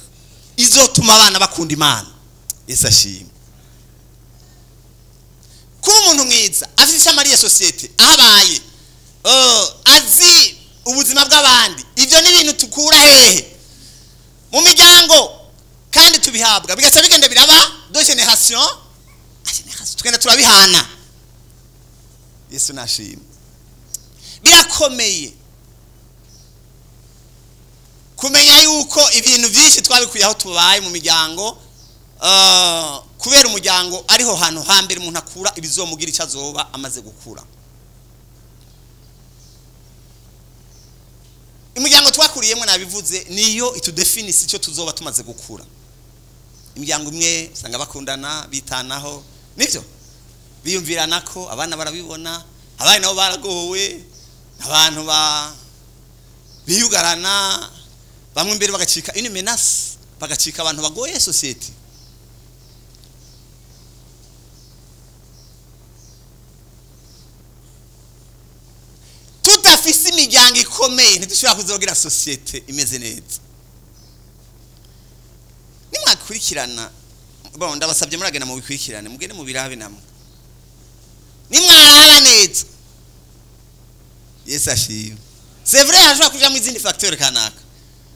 izotuma abana bakunda Imana Yesu ashimwe kuba umuntu mwiza afite ishamari ya societe ahabaye azi ubuzima bw'abandi ibyo ni ibintu tukura hehe mu miryango kandi tubihabwa bigaca bigenda biraba de generation tukenda turabihana Yesu nashimwe birakomeye kumenya yuko ibintu byinshi twabikuye aho tubaye mu miryango kubera umuryango ariho hantu hambere umuntu akura ibizomugira icyo azoba amaze gukura imiryango twakuriyemo nabivuze niyo itudefinise icyo tuzoba tumaze gukura imiryango imwe usanga bakundana bitanaho nivyo biyumvirana ko abana barabibona abana nabo baragowe abantu biyugarana bamwe imbere bagacika une menace bagacika abantu bagoye society tutafise imiryango ikomeye ntidushobora kuzogira society imeze neza nimwakurikirana bon ndabasabye muragena mu bikurikirane mugene mu birabe namwe nimwaraba neza Yesu ashimwe c'est vrai hashobora kuja mu izindi facteur kanaka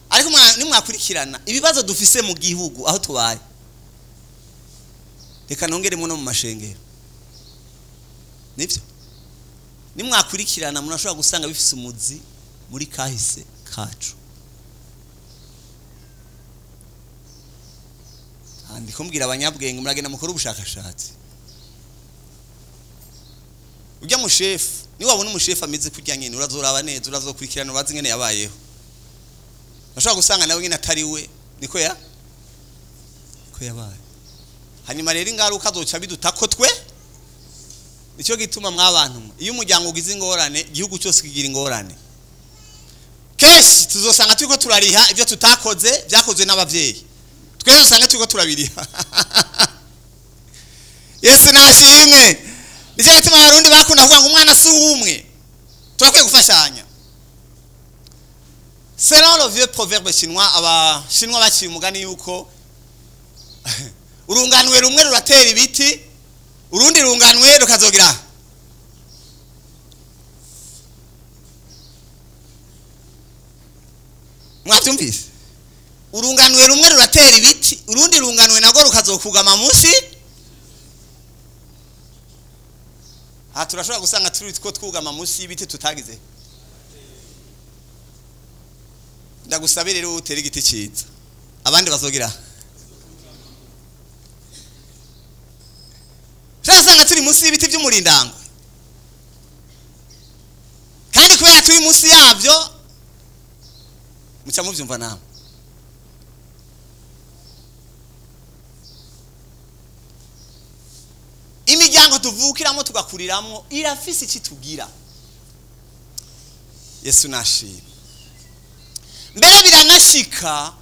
ariko nimwakurikirana ibibazo dufise mu gihugu aho tubaye reka nongere mu no mu mashengero nivyo nimwakurikirana munashobora gusanga bifise umuzi muri kahise kacu andiko mbwira abanyabwenge muragenda mukora ubushakashatsi ujya mu chef ni wabona umushefu ameze kujya nyine urazoraba neza urazokurikirana ubazi ngene yabayeho bashobora gusanga nawe nyine atari we niko ko yabaye hanyuma rero ingaruka zoca bidutako twe nicyo gituma mwabantu iyo umuryango ugize ingorane igihugu cyose kigira ingorane keshi tuzosanga turiko turariha ibyo tutakoze byakozwe n'abavyeyi twese usanga turiko turabiriha Yesu nashimwe nicyo gituma abarundi bakunda kuvuga ngo umwana si umwe turakwiye gufashanya selon le vieux proverbe chinois abashinwa baciye umugani yuko urunganwe rumwe ruratera ibiti urundi runganwe rukazogira mwatumvise urunganwe rumwe ruratera ibiti urundi runganwe nago rukazokugama musi turashobora gusanga turi ko twugama musi y'ibiti tutagize ndagusabire rero utera igiti cyiza abandi bazogira Shasanga turi musi y'ibiti by'umurindangwe turi munsi yabyo muca muvyumva nawe. Imiryango tuvukiramo tugakuriramo irafise iki tugira. Yesu nashimye. Mbere biranashika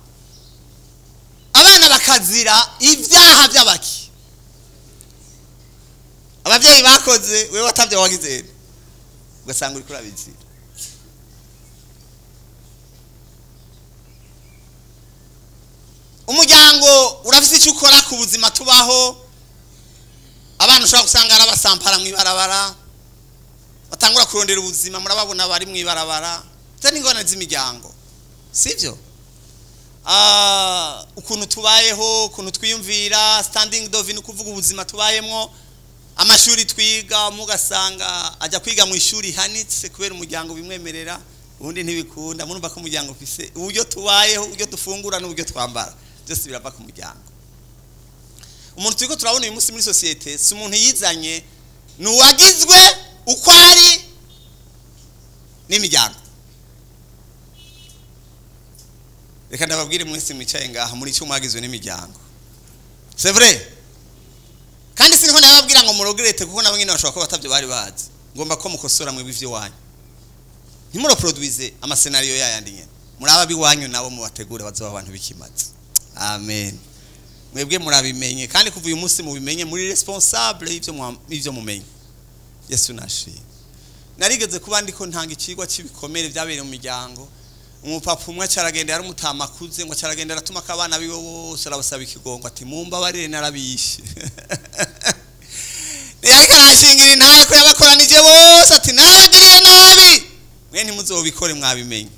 abana bakazira ivyaha by'abaki. Abavyeyi bakoze wewe watavye wagize ugasanga uri kurabizira. Umuryango urafise icyo ukora ku buzima tubaho. Abantu ushobora gusanga arabasampara mu ibarabara batangura kurondera ubuzima murababona bari mu ibarabara. Zani ngona z'imiryango sivyo? Ukuntu tubayeho, ukuntu twiyumvira, standing dove ni kuvuga ubuzima tubayemwo, amashuri twiga mugasanga ajya kwiga mu ishuri hanitse kubera umuryango bimwemerera ubundi ntibikunda. Murumva ko umuryango ufise uburyo tubayeho, uburyo dufungura n'uburyo twambara byose birava ku muryango. Umuntu twiko turabona uyu munsi muri societe si umuntu yizanye nuwagizwe uko ari n'imiryango. Reka ndababwire mwese mwicaye ngaha muri cyo mwagizwe n'imiryango. C'est vrai? Kandi siniko nababwira ngo murogerete kuko nabo nyine bashobora ko batavyo bari bazi. Ngomba ko mukosora mwe bivyo wanyu. Ntimuro produise ama scenario yayandi nyene. Muraba biwanyu nabo mubategure bazoba abantu bikimaze. Amen. Mwebwe murabimenye kandi kuva uyu munsi mubimenye muri responsable ivyo mumenye. Yesu nashimye. Narigeze kuba ndiko ntanga ikigwa cy'ibikomere byabereye mu miryango. Umupapa umwe cyaragenda yari umutamakuze ngo cyaragenda aratuma akabana biwe bose arabasaba ikigongo ati mumba barire narabishe. Yareka arashingira ntaye ko yabakoranije bose ati naragiriye nabi. Mwe ntimuzobikore mwabimenye.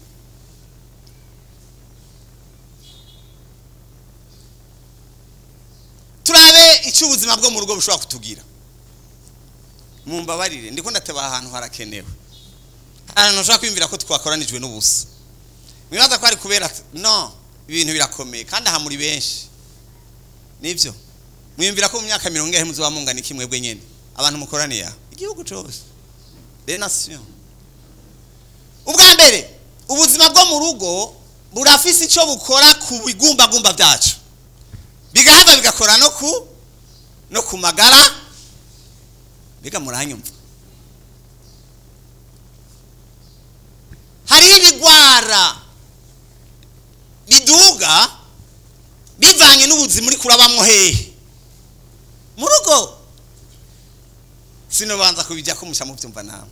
Turabe icyo ubuzima bwo mu rugo bushobora kutugira. Mumbabarire ndiko ndateba ahantu harakenewe. Ahantu ushaka kwimvira ko twakoranijwe n'ubusa. Mwibaza ko ari kubera no ibintu birakomeye kandi aha muri benshi. Nivyo. Mwimvira ko mu myaka 40 muzo bamungana ikimwe bwe nyene. Abantu mukoraniye igihugu cyose. Les nations. Ubwa mbere ubuzima bwo mu rugo burafise ico bukora ku bigumba gumba byacu. Bigahava bigakora no ku magara biga muranyumva. Hari ibigwara biduga bivanye n'ubuzima muri kurabamwo hehe mu rugo. Sinobanza kubijya ko musha muvyumva nawe.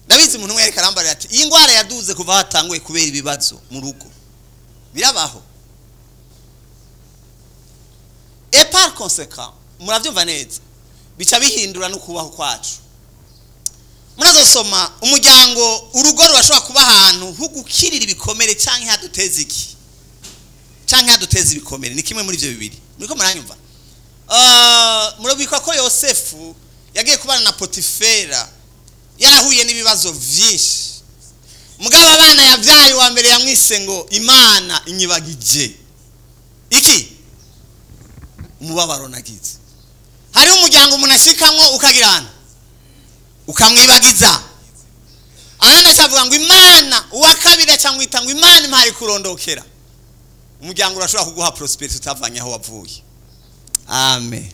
Ndabizi umuntu umwe yareka arambarira ati iyi ngwara yaduze kuva hatanguye kubera ibibazo mu rugo. Birabaho. Et par conséquent, muravyumva neza. Bica bihindura no kubaho kwacu. Murazosoma umuryango urugo rurashobora kuba ahantu hugukirira ibikomere canke haduteza iki. Canke haduteza ibikomere ni kimwe muri ivyo bibiri. Muriko muranyumva? Murabikwa ko Yosefu yagiye kubana na Potifera yarahuye n'ibibazo vyinshi. Mugabo abana yavyaye wa mbere yamwise ngo Imana inyibagije. Iki? Umubabaro nagize. Hari umuryango umuntu ashikamwo ukagirana ukamwibagiza. Abana cyavuga ngo Imana uwa kabiri cyangwa itangwa Imana impaye kurondokera. Umuryango urashobora kuguha prosperity utavanye aho wavuye. Amen.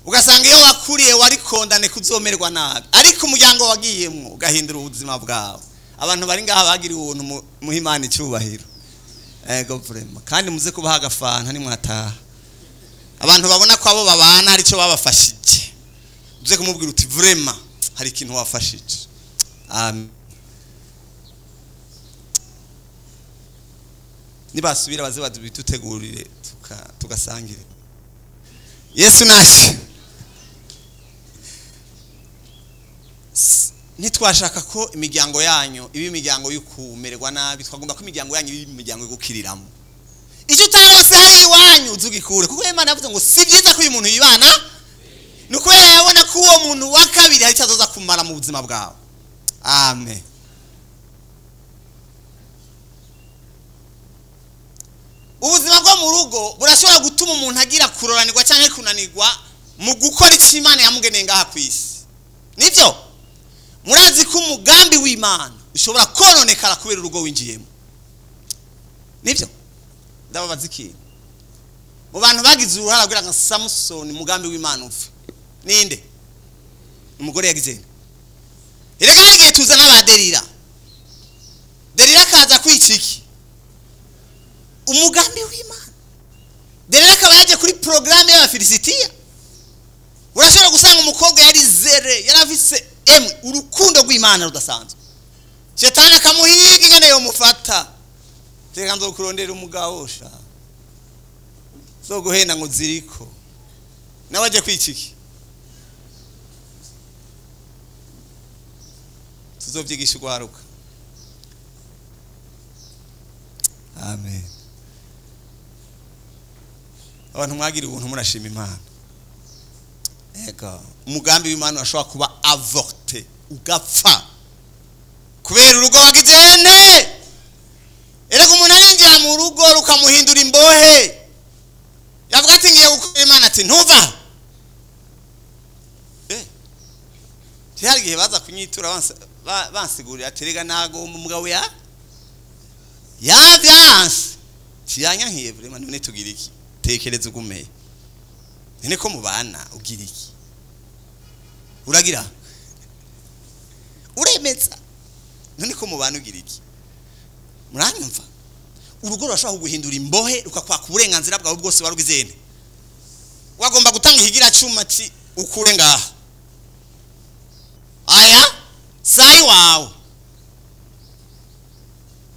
Ugasanga iyo wakuriye wari kondane kuzomerwa nabi ariko umuryango wagiyemwo ugahindura ubuzima bwawe. Abantu bari ngaha bagiriwe ubuntu muhimana icyubahiro. Ego vrema kandi muze kubaha agafanta ni mwataha. Abantu babona ko abo babana hari cyo babafashije. Uze kumubwira uti vrema hari ikintu wafashije. Amen. Nibasubira baze badutegurire tugasangire. Yesu nashi. Nitwashaka ko imiryango yanyu ibi imiryango y'ukumererwa nabi twagomba ko imiryango yanyu ibi imiryango yo gukiriramo. Icyo utarose hari iwanyu uzugikure kuko Imana yavuze ngo si byiza ko uyu muntu yibana nuko yabona ko uwo muntu wa kabiri hari cyazoza kumara mu buzima bwawe. Amen. Ubuzima bwo mu rugo burashobora gutuma umuntu agira kuroranirwa cyangwa kunanirwa mu gukora icyo Imana yamugeneye ngaha ku isi. Nivyo murazi ko umugambi w'Imana ushobora kononekara kubera urugo winjiyemo. Nibyo ndababaza iki mu bantu bagize uruhara kugira ngo Samson umugambi w'Imana upfe ninde? Umugore yagize erega igihe tuza n'abaderira kaza kwiciki umugambi w'Imana. Derira akaba yaje kuri programme y'Abafilisitiya. Urashobora gusanga umukobwa yari zere yarafise urukundo rw'Imana rudasanzwe. Shetani akamuhiga ingene yo mufata. Teka nzo kurondera umugabo sha. So guhenda ngo ziriko. Nawe aje kwiciki. Tuzovyigisha ugwaruka. Amen. Abantu mwagira ubuntu murashima Imana. Ega umugambi w'Imana ashobora kuba avorté ugapfa kubera urugo wagize nte. Erega umuntu arinjira mu rugo rukamuhindura imbohe. Yavuga ati ngiye gukora Imana ati ntuva. Cyari gihe baza kunyitura bansigurira ati rega nago umugabo yavyanse. Kiyanya nkiye vraiment none tugira iki? Tekereza ugumeye. Nene ko mubana ugira iki? Uragira? Uremeza. None ko mubana ugira iki? Muranyumva? Urugo rashaka guhindura imbohe rukakwaka uburenganzira bwawe bwose warugizene. Wagomba gutanga ihigira cuma ati ukure ngaha. Aya sai wawe.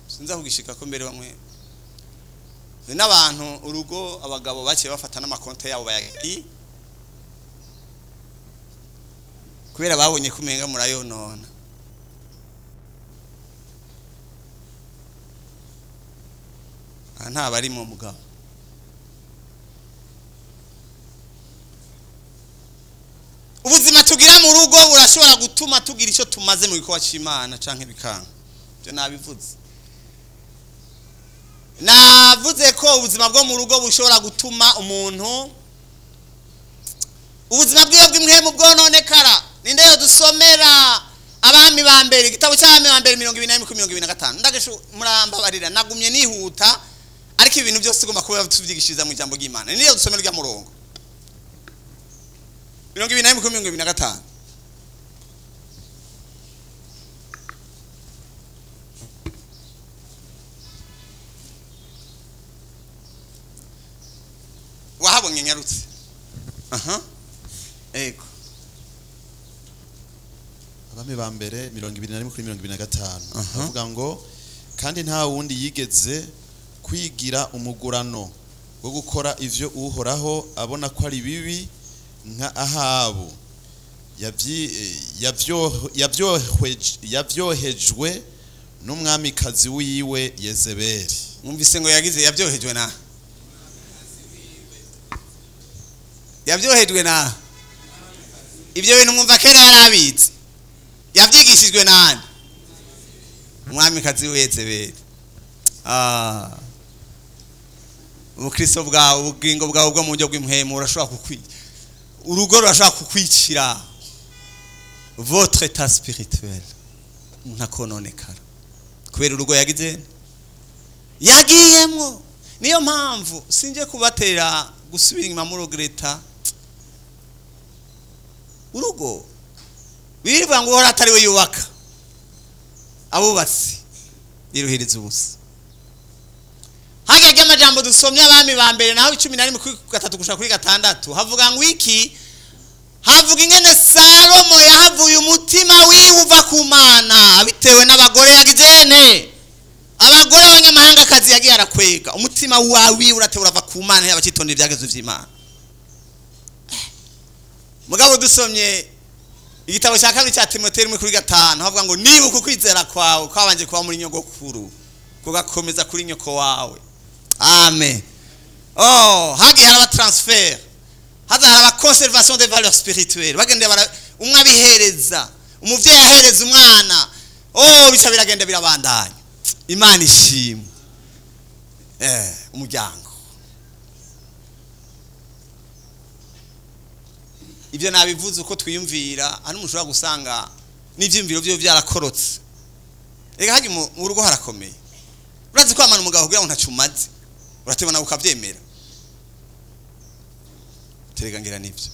Sinza kugishika ko mbere bamwe n'abantu urugo abagabo baciye bafata n'amakonte yabo bayagi kubera babonye kumenga murayonona. Nta bari mu mugabo. Ubuzima tugira mu rugo burashobora gutuma tugira icyo tumaze mu gikorwa cy'Imana canke bikanga. Byo nabivuze. Navuze ko ubuzima bwo mu rugo bushobora gutuma umuntu ubuzima bwiwe bw'imwemu bwononekara. Ninde yo dusomera abami ba mbere igitabo cy'abami ba mbere 2025 ndagesho murambabarira nagumye nihuta ariko ibintu byose tugomba kuba tuvyigishiriza mu ijambo ry'Imana. Ninde yo dusomera rya murongo 2025 wahabonye nyarutse. Ego
abami ba mbere 2025 avuga ngo kandi nta wundi yigeze kwigira umugurano wo gukora ivyo uhoraho abona ko ari bibi nka Ahabu yavyohejwe n'umwamikazi wiwe Yezebeli.
Mwumvise ngo yagize yavyohejwe na yavyohejwe na ibyo bintu mwumva kera yarabitse yavyigishijwe nani? Umwamikazi w'Yezebeli. Ubukristo bwawe ubugingo bwawe bwo mu buryo bw'imhemu urashobora urugo rurashobora kukwicira votre état spirituel ntakononekara kubera urugo yagiyemwo. Niyo mpamvu sinje kubatera gusubira inyuma mu regreta urugo bivuga ngo hora atari we yubaka abubatsi yiruhiriza ubusa. Hage y'amajambo dusomye abami ba mbere naho 11:3 gushaka kuri 6 havuga ngo iki? Havuga ingene Salomo yahavuye umutima wihuva ku Mana bitewe n'abagore yagizene. Abagore abanyamahanga kazi yagiye arakwega umutima wawe urate urava ku Mana y'abacitondera ibyagezo vy'Imana. Mugabo dusomye igitabo cya kabiri cya Timoteyo 1:5 havuga ngo nibuka ukwizera kwawe kwabanje kuba muri nyogokuru kugakomeza kuri nyoko wawe. Amen. Hagi haraba transfer. Haza haraba conservation des valeurs spirituelles. Bagende umwe abihereza, umuvyeyi ahereza umwana. Bica biragenda birabandanya. Imana ishimwe. Umuryango. Ibyo nabivuze uko twiyumvira, ari umushobora gusanga n'ivyimviro byo byarakorotse ega haje mu rugo harakomeye urazi ko amana umugabo kugira ngo ntacumaze uratebona ukavyemera terega ngira nivyo